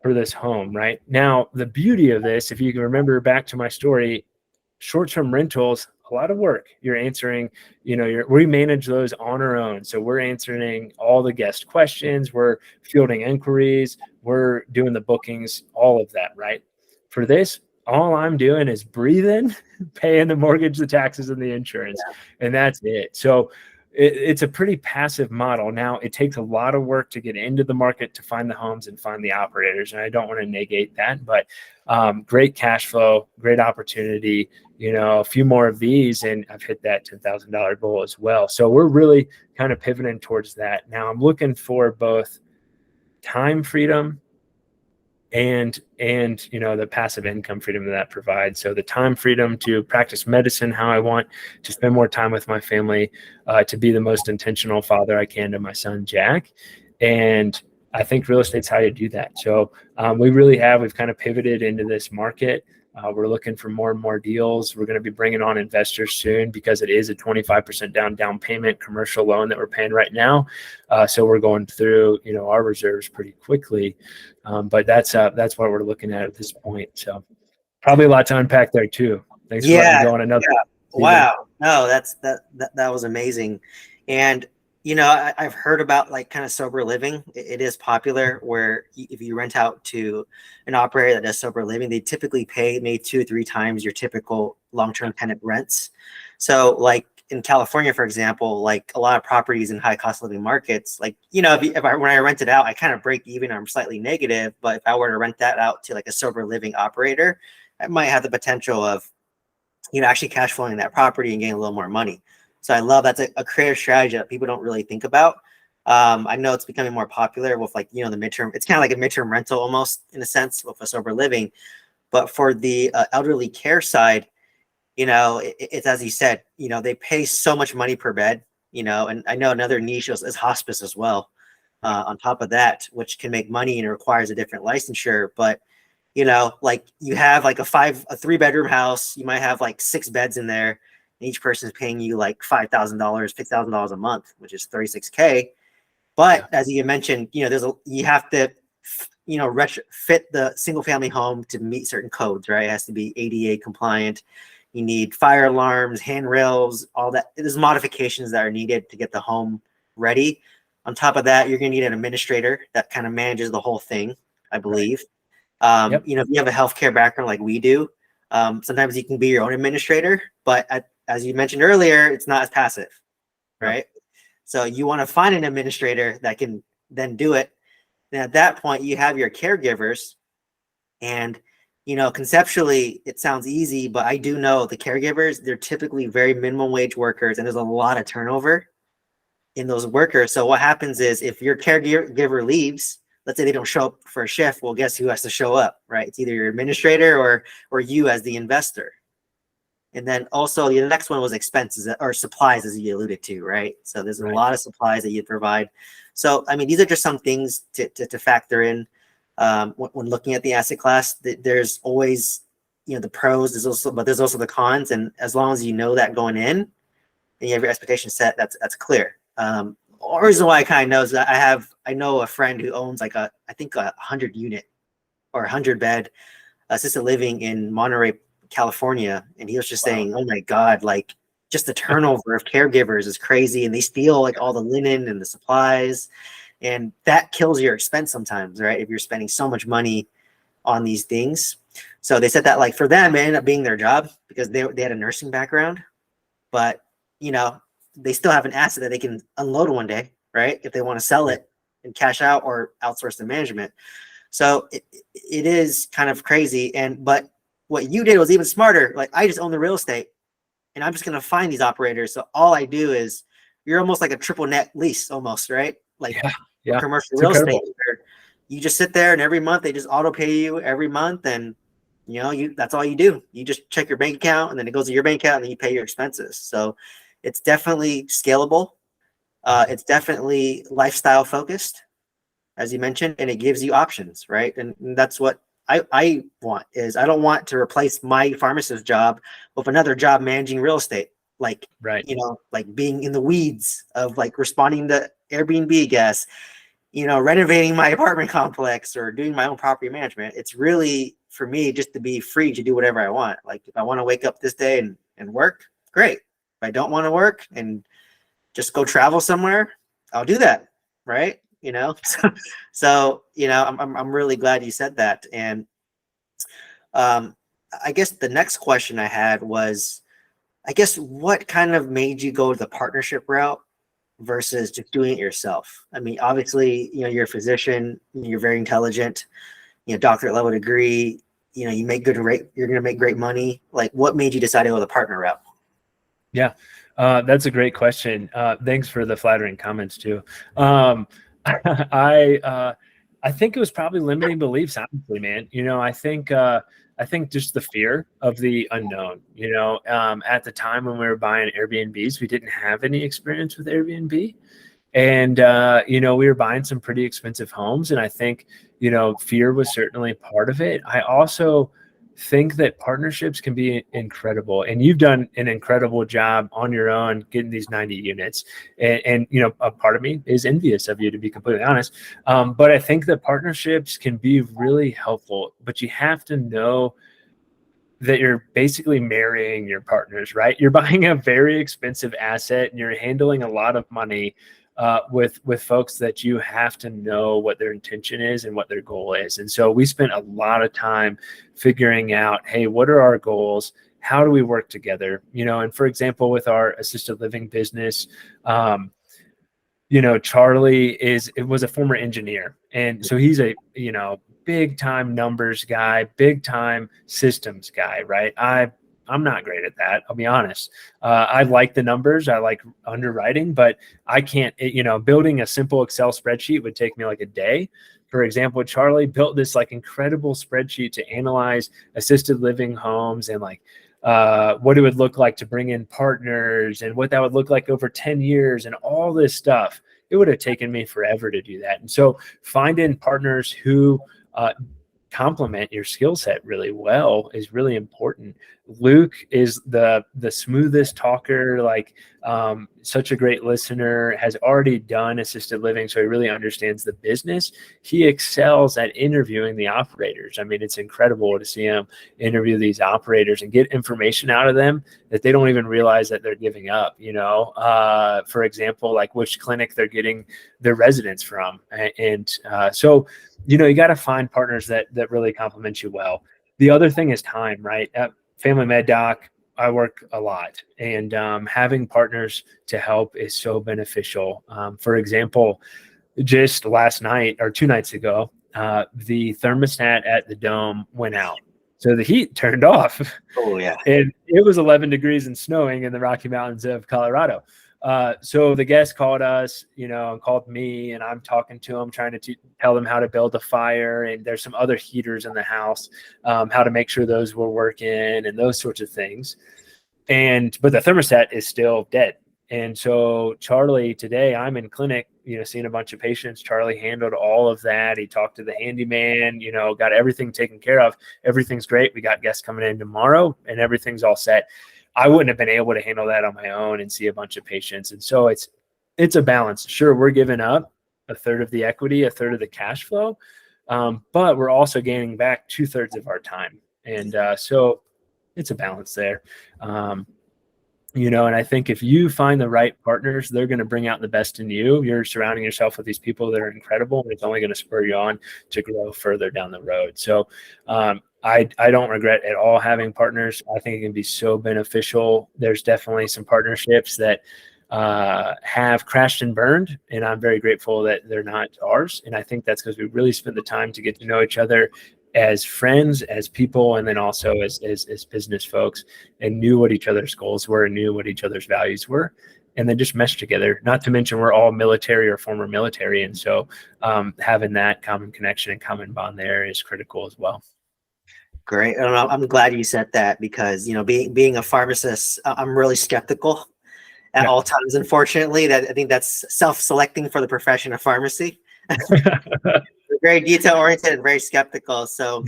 for this home, right? Now, the beauty of this, if you can remember back to my story, short-term rentals, a lot of work. You're answering, we manage those on our own. So we're answering all the guest questions, we're fielding inquiries, we're doing the bookings, all of that, right? For this, all I'm doing is breathing, paying the mortgage, the taxes, and the insurance, and that's it. So it's a pretty passive model. Now, it takes a lot of work to get into the market, to find the homes and find the operators. And I don't want to negate that, but great cash flow, great opportunity, a few more of these, and I've hit that $10,000 goal as well. So we're really kind of pivoting towards that. Now I'm looking for both time freedom and the passive income freedom that provides. So the time freedom to practice medicine how I want, to spend more time with my family, to be the most intentional father I can to my son Jack. And I think real estate's how you do that. So we've kind of pivoted into this market. We're looking for more and more deals. We're going to be bringing on investors soon, because it is a 25% down payment commercial loan that we're paying right now. So we're going through, our reserves pretty quickly. But that's what we're looking at this point. So probably a lot to unpack there too. Thanks for letting me go on another. Yeah. Wow. No, that was amazing. And I've heard about like kind of sober living. It is popular, where if you rent out to an operator that does sober living, they typically pay maybe 2 or 3 times your typical long-term tenant rents. So like in California, for example, like a lot of properties in high cost living markets, like, when I rent it out, I kind of break even, or I'm slightly negative. But if I were to rent that out to like a sober living operator, I might have the potential of, actually cash flowing that property and getting a little more money. So I love that's a creative strategy that people don't really think about. I know it's becoming more popular with like, the midterm. It's kind of like a midterm rental almost, in a sense, with a sober living. But for the elderly care side, it's as you said, they pay so much money per bed, and I know another niche is hospice as well. On top of that, which can make money and requires a different licensure. But like you have like a 3-bedroom house, you might have like 6 beds in there. Each person is paying you like $5,000, $6,000 a month, which is $36K. But as you mentioned, you have to, fit the single family home to meet certain codes, right? It has to be ADA compliant. You need fire alarms, handrails, all that. There's modifications that are needed to get the home ready. On top of that, you're going to need an administrator that kind of manages the whole thing, I believe. If you have a healthcare background like we do, sometimes you can be your own administrator, but as you mentioned earlier, it's not as passive, right? So you want to find an administrator that can then do it. And at that point, you have your caregivers. And, conceptually, it sounds easy, but I do know the caregivers, they're typically very minimum wage workers, and there's a lot of turnover in those workers. So what happens is, if your caregiver leaves, let's say they don't show up for a shift, well, guess who has to show up, right? It's either your administrator or you as the investor. And then also the next one was expenses or supplies, as you alluded to, right? So there's a lot of supplies that you provide. So, I mean, these are just some things to factor in when looking at the asset class. There's always, the pros, but there's also the cons. And as long as you know that going in and you have your expectation set, that's clear. The reason why I kind of know is that I know a friend who owns like I think a 100 unit or 100 bed assisted living in Monterey, California, and he was just saying, "Oh my God, like just the turnover of caregivers is crazy, and they steal like all the linen and the supplies, and that kills your expense sometimes, right? If you're spending so much money on these things." So they said that like for them, it ended up being their job because they had a nursing background, but you know they still have an asset that they can unload one day, right? If they want to sell it and cash out or outsource the management. So it is kind of crazy. But what you did was even smarter. Like I just own the real estate and I'm just going to find these operators. So all I do is you're almost like a triple net lease almost, right? Like Yeah. commercial It's real incredible. estate where you just sit there and every month they just auto pay you every month. And that's all you do. You just check your bank account and then it goes to your bank account and then you pay your expenses. So it's definitely scalable. It's definitely lifestyle focused, as you mentioned, and it gives you options, right? And that's what I want is I don't want to replace my pharmacist job with another job managing real estate, like, Right. like being in the weeds of like responding to Airbnb guests, renovating my apartment complex or doing my own property management. It's really for me just to be free to do whatever I want. Like if I want to wake up this day and work, great. If I don't want to work and just go travel somewhere, I'll do that. Right. So I'm really glad you said that. And I guess the next question I had was, I guess what kind of made you go the partnership route versus just doing it yourself? I mean, obviously, you're a physician, you're very intelligent, doctorate level degree, you make good rate, you're going to make great money. Like what made you decide to go the partner route? Yeah. That's a great question. Thanks for the flattering comments too. I think it was probably limiting beliefs, honestly, man. I think just the fear of the unknown. At the time when we were buying Airbnbs, we didn't have any experience with Airbnb, and we were buying some pretty expensive homes, and I think fear was certainly part of it. I also think that partnerships can be incredible, and you've done an incredible job on your own getting these 90 units, and a part of me is envious of you, to be completely honest. But I think that partnerships can be really helpful, but you have to know that you're basically marrying your partners, right? You're buying a very expensive asset and you're handling a lot of money with folks that you have to know what their intention is and what their goal is. And so we spent a lot of time figuring out, hey, what are our goals? How do we work together? And for example, with our assisted living business, Charlie was a former engineer. And so he's a, big time numbers guy, big time systems guy, right? I'm not great at that. I'll be honest. I like the numbers. I like underwriting, but I can't, building a simple Excel spreadsheet would take me like a day. For example, Charlie built this like incredible spreadsheet to analyze assisted living homes and like what it would look like to bring in partners and what that would look like over 10 years and all this stuff. It would have taken me forever to do that. And so finding partners who complement your skill set really well is really important. Luke is the smoothest talker, like such a great listener, has already done assisted living, so he really understands the business. He excels at interviewing the operators. I mean, it's incredible to see him interview these operators and get information out of them that they don't even realize that they're giving up. For example, like which clinic they're getting their residents from, and so you got to find partners that really complement you well. The other thing is time, right? At Family Med Doc, I work a lot, and having partners to help is so beneficial. For example, just last night or 2 nights ago, the thermostat at the Dome went out. So the heat turned off. Oh, yeah. And it was 11 degrees and snowing in the Rocky Mountains of Colorado. So the guest called us, and called me, and I'm talking to them, trying to tell them how to build a fire. And there's some other heaters in the house, how to make sure those were working and those sorts of things. But the thermostat is still dead. And so Charlie, today I'm in clinic, seeing a bunch of patients. Charlie handled all of that. He talked to the handyman, got everything taken care of. Everything's great. We got guests coming in tomorrow and everything's all set. I wouldn't have been able to handle that on my own and see a bunch of patients. And so it's a balance. Sure, we're giving up a third of the equity, a third of the cash flow, but we're also gaining back 2/3 of our time. And so it's a balance there. And I think if you find the right partners, they're going to bring out the best in you. You're surrounding yourself with these people that are incredible, and it's only going to spur you on to grow further down the road. So I don't regret at all having partners. I think it can be so beneficial. There's definitely some partnerships that have crashed and burned, and I'm very grateful that they're not ours. And I think that's because we really spent the time to get to know each other as friends, as people, and then also as business folks, and knew what each other's goals were and knew what each other's values were, and then just meshed together. Not to mention we're all military or former military. And so having that common connection and common bond there is critical as well. Great. And I'm glad you said that because, being a pharmacist, I'm really skeptical at all times. Unfortunately, I think that's self-selecting for the profession of pharmacy. Very detail oriented and very skeptical. So,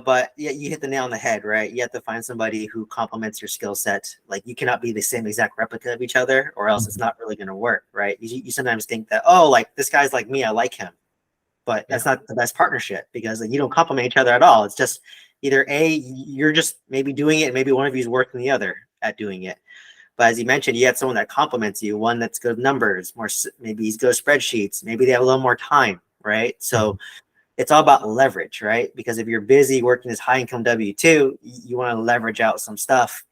but you hit the nail on the head, right? You have to find somebody who complements your skill set. Like you cannot be the same exact replica of each other, or else it's not really going to work, right? You sometimes think that, like this guy's like me, I like him, but that's not the best partnership because you don't complement each other at all. It's just either you're just maybe doing it, and maybe one of you is working the other at doing it. But as you mentioned, you have someone that complements you, one that's good with numbers, maybe he's good with spreadsheets, maybe they have a little more time, right? So it's all about leverage, right? Because if you're busy working this high income W-2, you want to leverage out some stuff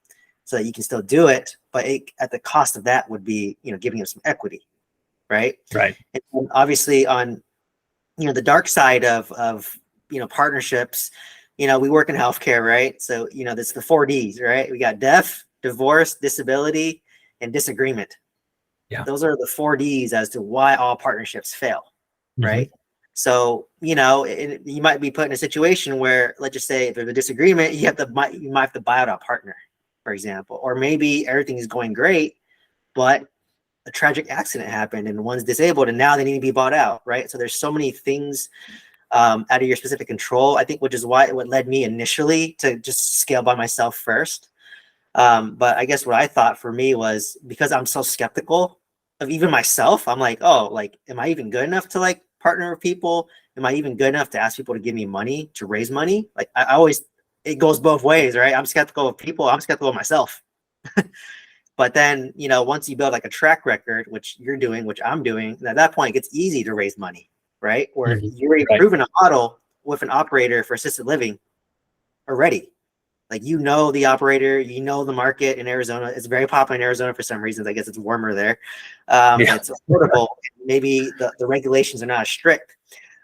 so that you can still do it. But at the cost of that would be, giving up some equity, right? Right. And obviously on, the dark side of partnerships, we work in healthcare, right? So, that's the 4 Ds, right? We got death, divorce, disability, and disagreement. Yeah. Those are the 4 Ds as to why all partnerships fail, right? So, you might be put in a situation where, let's just say if there's a disagreement, you might have to buy out a partner, for example, or maybe everything is going great, but a tragic accident happened and one's disabled and now they need to be bought out, right? So there's so many things out of your specific control, I think, which is what led me initially to just scale by myself first. But I guess what I thought for me was because I'm so skeptical of even myself, I'm like, am I even good enough to partner with people? Am I even good enough to ask people to give me money, to raise money? Like I always, it goes both ways, right? I'm skeptical of people. I'm skeptical of myself. But then, once you build a track record, which you're doing, which I'm doing, at that point, it gets easy to raise money, right? Where you're already proven a model with an operator for assisted living already. Like, the operator, the market in Arizona. It's very popular in Arizona for some reasons. I guess it's warmer there. It's affordable. Maybe the regulations are not as strict.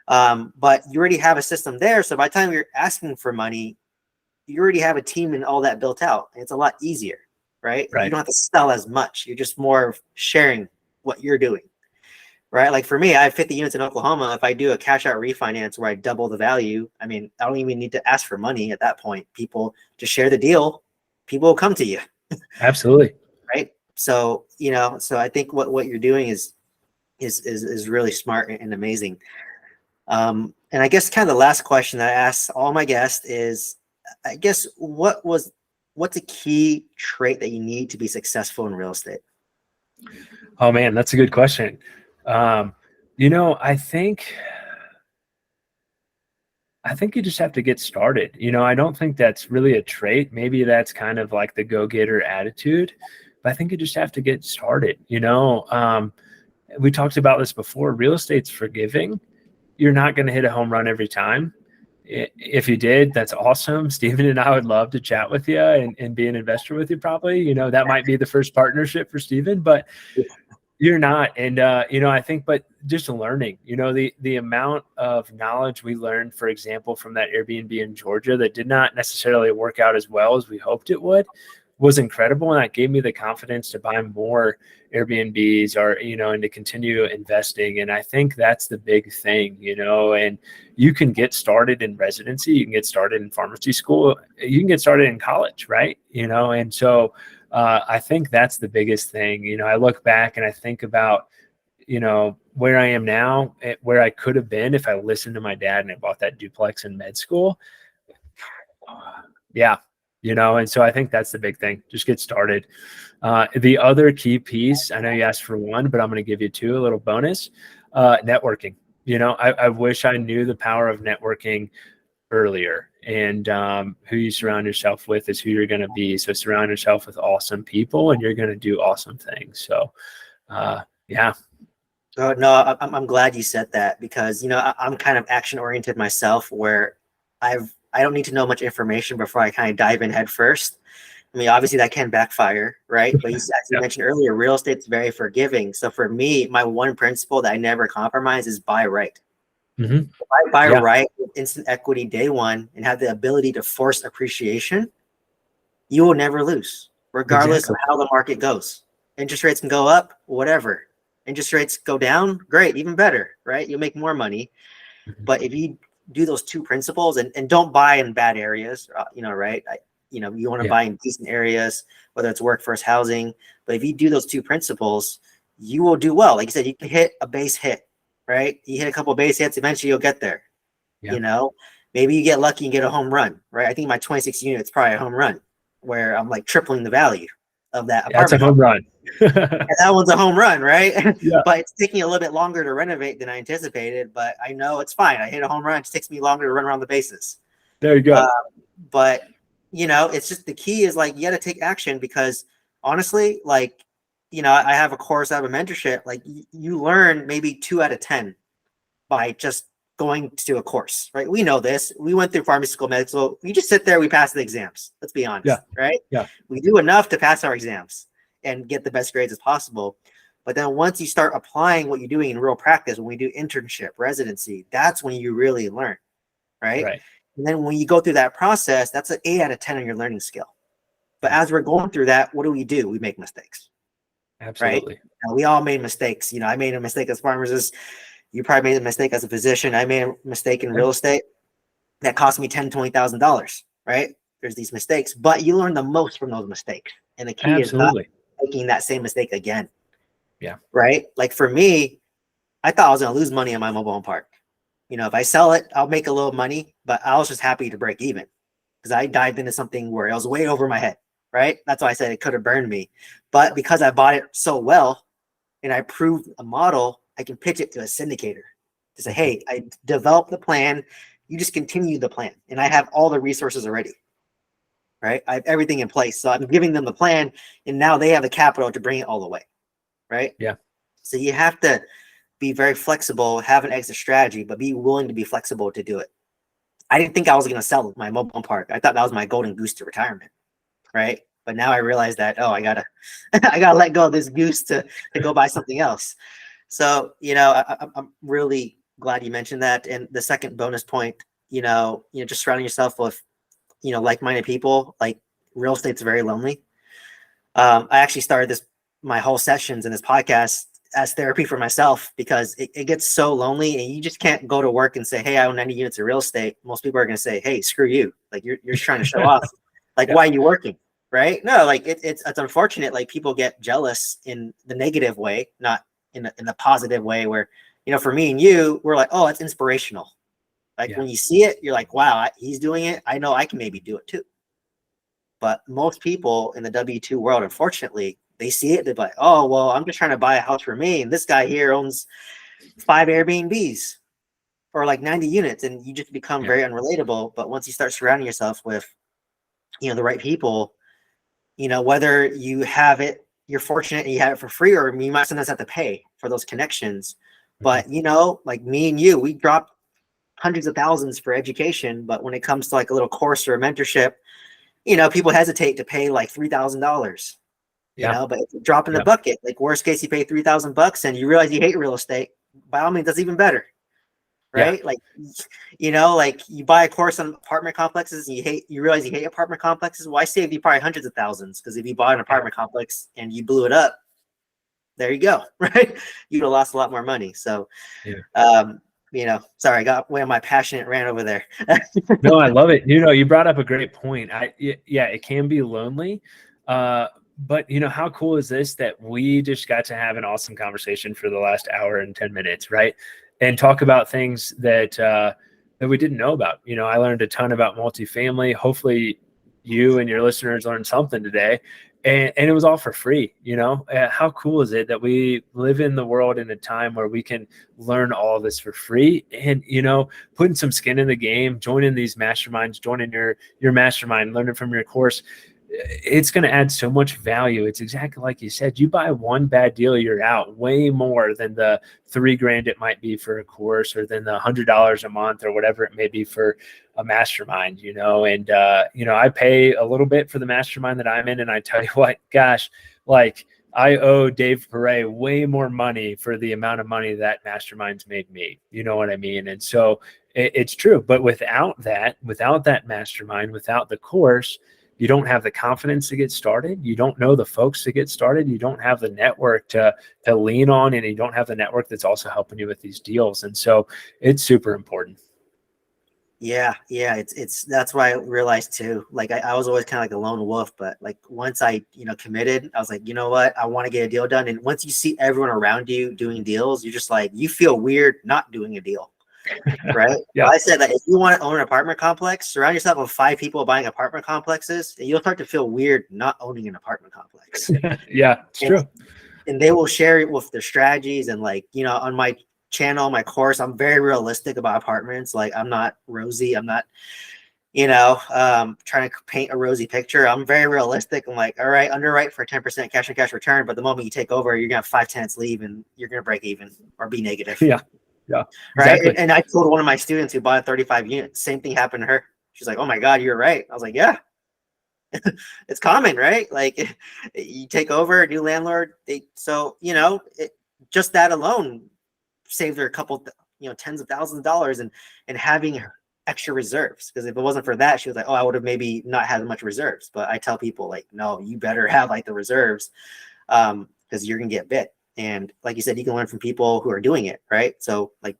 But you already have a system there. So by the time you're asking for money, you already have a team and all that built out. And it's a lot easier, right? You don't have to sell as much. You're just more sharing what you're doing, right? Like for me, I have 50 units in Oklahoma. If I do a cash out refinance where I double the value, I don't even need to ask for money at that point. People just share the deal. People will come to you. Absolutely. Right. So, so I think what you're doing is really smart and amazing. And I guess kind of the last question that I ask all my guests is, I guess, what's a key trait that you need to be successful in real estate? Oh man, that's a good question. I think you just have to get started. I don't think that's really a trait. Maybe that's kind of like the go-getter attitude, but I think you just have to get started. We talked about this before. Real estate's forgiving. You're not going to hit a home run every time. If you did, that's awesome. Steven and I would love to chat with you and be an investor with you probably. That might be the first partnership for Steven, but you're not. And, I think, but just learning, the amount of knowledge we learned, for example, from that Airbnb in Georgia that did not necessarily work out as well as we hoped it would, was incredible. And that gave me the confidence to buy more Airbnbs or, and to continue investing. And I think that's the big thing, and you can get started in residency, you can get started in pharmacy school, you can get started in college, right? And so I think that's the biggest thing. I look back and I think about, where I am now, where I could have been if I listened to my dad and I bought that duplex in med school. Yeah. And so I think that's the big thing. Just get started. The other key piece, I know you asked for one, but I'm going to give you two, a little bonus, networking. I wish I knew the power of networking earlier. and who you surround yourself with is who you're going to be. So surround yourself with awesome people and you're going to do awesome things. So yeah. Oh, no, I'm glad you said that because, I'm kind of action oriented myself where I don't need to know much information before I kind of dive in head first. I mean, obviously that can backfire, right? But as you mentioned earlier, real estate's very forgiving. So for me, my one principle that I never compromise is buy right. Mm-hmm. If I buy right with instant equity day one and have the ability to force appreciation, you will never lose, regardless of how the market goes. Interest rates can go up, whatever. Interest rates go down, great, even better, right? You'll make more money. Mm-hmm. But if you do those two principles and don't buy in bad areas, right? You want to buy in decent areas, whether it's workforce housing. But if you do those two principles, you will do well. Like you said, you can hit a base hit, right? You hit a couple of base hits, eventually you'll get there. Maybe you get lucky and get a home run, right? I think my 26 units probably a home run where I'm like tripling the value of that apartment. That's a home run. And that one's a home run, right? Yeah. But it's taking a little bit longer to renovate than I anticipated, but I know it's fine. I hit a home run. It takes me longer to run around the bases. There you go. But it's just the key is like, you got to take action because honestly, like, I have a course, I have a mentorship, like you learn maybe 2 out of 10 by just going to a course, right? We know this. We went through pharmacy school, medical school. We just sit there, we pass the exams. Let's be honest, right? Yeah. We do enough to pass our exams and get the best grades as possible. But then once you start applying what you're doing in real practice, when we do internship, residency, that's when you really learn, right? And then when you go through that process, that's an 8 out of 10 on your learning skill. But as we're going through that, what do? We make mistakes. Absolutely. Right? We all made mistakes. I made a mistake as farmers. You probably made a mistake as a physician. I made a mistake in real estate that cost me $10,000, $20,000, right? There's these mistakes, but you learn the most from those mistakes. And the key is not making that same mistake again. Yeah. Right? Like for me, I thought I was going to lose money on my mobile home park. If I sell it, I'll make a little money, but I was just happy to break even because I dived into something where it was way over my head, right? That's why I said it could have burned me. But because I bought it so well and I proved a model, I can pitch it to a syndicator to say, hey, I developed the plan. You just continue the plan. And I have all the resources already, right? I have everything in place. So I'm giving them the plan and now they have the capital to bring it all the way, right? Yeah. So you have to be very flexible, have an exit strategy, but be willing to be flexible to do it. I didn't think I was going to sell my mobile home park. I thought that was my golden goose to retirement, right? But now I realize that, I gotta let go of this goose to go buy something else. So, I'm really glad you mentioned that. And the second bonus point, just surrounding yourself with, like-minded people. Like real estate's very lonely. I actually started my whole sessions in this podcast as therapy for myself because it gets so lonely and you just can't go to work and say, hey, I own 90 units of real estate. Most people are going to say, hey, screw you. Like you're just trying to show off. Like, why are you working? Right? No, like it's unfortunate. Like people get jealous in the negative way, not in the positive way where, for me and you, we're like, oh, that's inspirational. Like when you see it, you're like, wow, he's doing it. I know I can maybe do it too. But most people in the W-2 world, unfortunately, they see it. They're like, oh, well, I'm just trying to buy a house for me. And this guy here owns 5 Airbnbs or like 90 units. And you just become very unrelatable. But once you start surrounding yourself with, the right people, whether you have it, you're fortunate and you have it for free, or you might sometimes have to pay for those connections. But, like me and you, we drop hundreds of thousands for education. But when it comes to like a little course or a mentorship, people hesitate to pay like $3,000. But if you drop in the bucket, like worst case, you pay $3,000 and you realize you hate real estate. By all means, that's even better, right? Like, like you buy a course on apartment complexes and you realize you hate apartment complexes. Well, I saved you probably hundreds of thousands because if you bought an apartment complex and you blew it up, there you go, right? You'd have lost a lot more money. So, sorry, I got way on my passionate rant over there. No, I love it. You brought up a great point. It can be lonely. But how cool is this that we just got to have an awesome conversation for the last hour and 10 minutes, right? And talk about things that we didn't know about. I learned a ton about multifamily. Hopefully you and your listeners learned something today. And it was all for free. How cool is it that we live in the world in a time where we can learn all of this for free, and putting some skin in the game, joining these masterminds, joining your mastermind, learning from your course. It's going to add so much value. It's exactly like you said. You buy one bad deal, you're out way more than the $3,000 it might be for a course, or than the $100 a month, or whatever it may be for a mastermind. And I pay a little bit for the mastermind that I'm in, and I tell you what, gosh, like, I owe Dave Perret way more money for the amount of money that mastermind's made me. You know what I mean? And so it's true. But without that mastermind, without the course, you don't have the confidence to get started. You don't know the folks to get started. You don't have the network to lean on, and you don't have the network that's also helping you with these deals. And so it's super important. Yeah. It's that's why I realized too. Like I was always kind of like a lone wolf, but like once I committed, I was like, you know what, I want to get a deal done. And once you see everyone around you doing deals, you're just like, you feel weird not doing a deal. Right. Yeah. I said that if you want to own an apartment complex, surround yourself with 5 people buying apartment complexes, and you'll start to feel weird not owning an apartment complex. Yeah, it's true. And they will share it with their strategies. And like, on my channel, my course, I'm very realistic about apartments. Like, I'm not rosy. I'm not, trying to paint a rosy picture. I'm very realistic. I'm like, all right, underwrite for 10% cash on cash return. But the moment you take over, you're going to have 5 tenants leave, and you're going to break even or be negative. Yeah. Right. Exactly. And I told one of my students who bought 35 units, same thing happened to her. She's like, oh my God, you're right. I was like, yeah, it's common, right? Like, you take over a new landlord. Just that alone saved her a couple, tens of thousands of dollars, and having extra reserves. Because if it wasn't for that, she was like, oh, I would have maybe not had much reserves. But I tell people, like, no, you better have like the reserves, because you're going to get bit. And like you said, you can learn from people who are doing it, right? So like,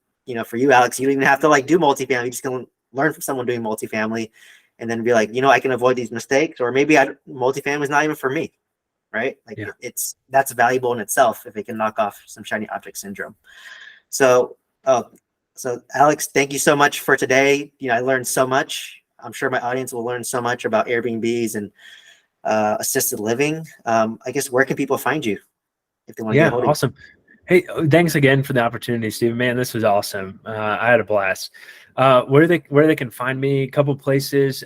for you, Alex, you don't even have to like do multifamily. You just can learn from someone doing multifamily, and then be like, I can avoid these mistakes, or maybe multifamily is not even for me, right? Like, that's valuable in itself if it can knock off some shiny object syndrome. So Alex, thank you so much for today. I learned so much. I'm sure my audience will learn so much about Airbnbs and assisted living. I guess, where can people find you if they want to get a hold of you? Awesome. Hey, thanks again for the opportunity, Steven. Man, this was awesome. I had a blast. Where they can find me, a couple places.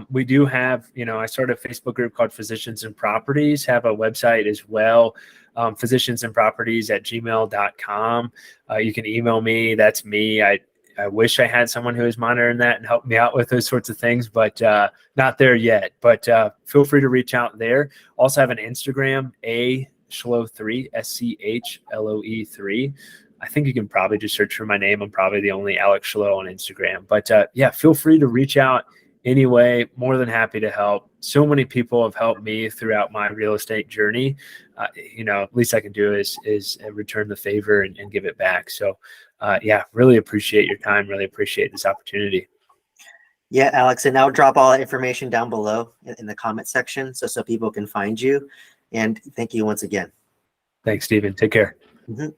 We do have, I started a Facebook group called Physicians and Properties, have a website as well, physiciansandproperties@gmail.com. You can email me. That's me. I wish I had someone who was monitoring that and helped me out with those sorts of things, but not there yet. But feel free to reach out there. Also have an Instagram, Schloe3, SCHLOE3. I think you can probably just search for my name. I'm probably the only Alex Schloe on Instagram. But feel free to reach out anyway. More than happy to help. So many people have helped me throughout my real estate journey. Least I can do is return the favor and give it back. So really appreciate your time. Really appreciate this opportunity. Yeah, Alex, and I'll drop all that information down below in the comment section so people can find you. And thank you once again. Thanks, Steven. Take care. Mm-hmm.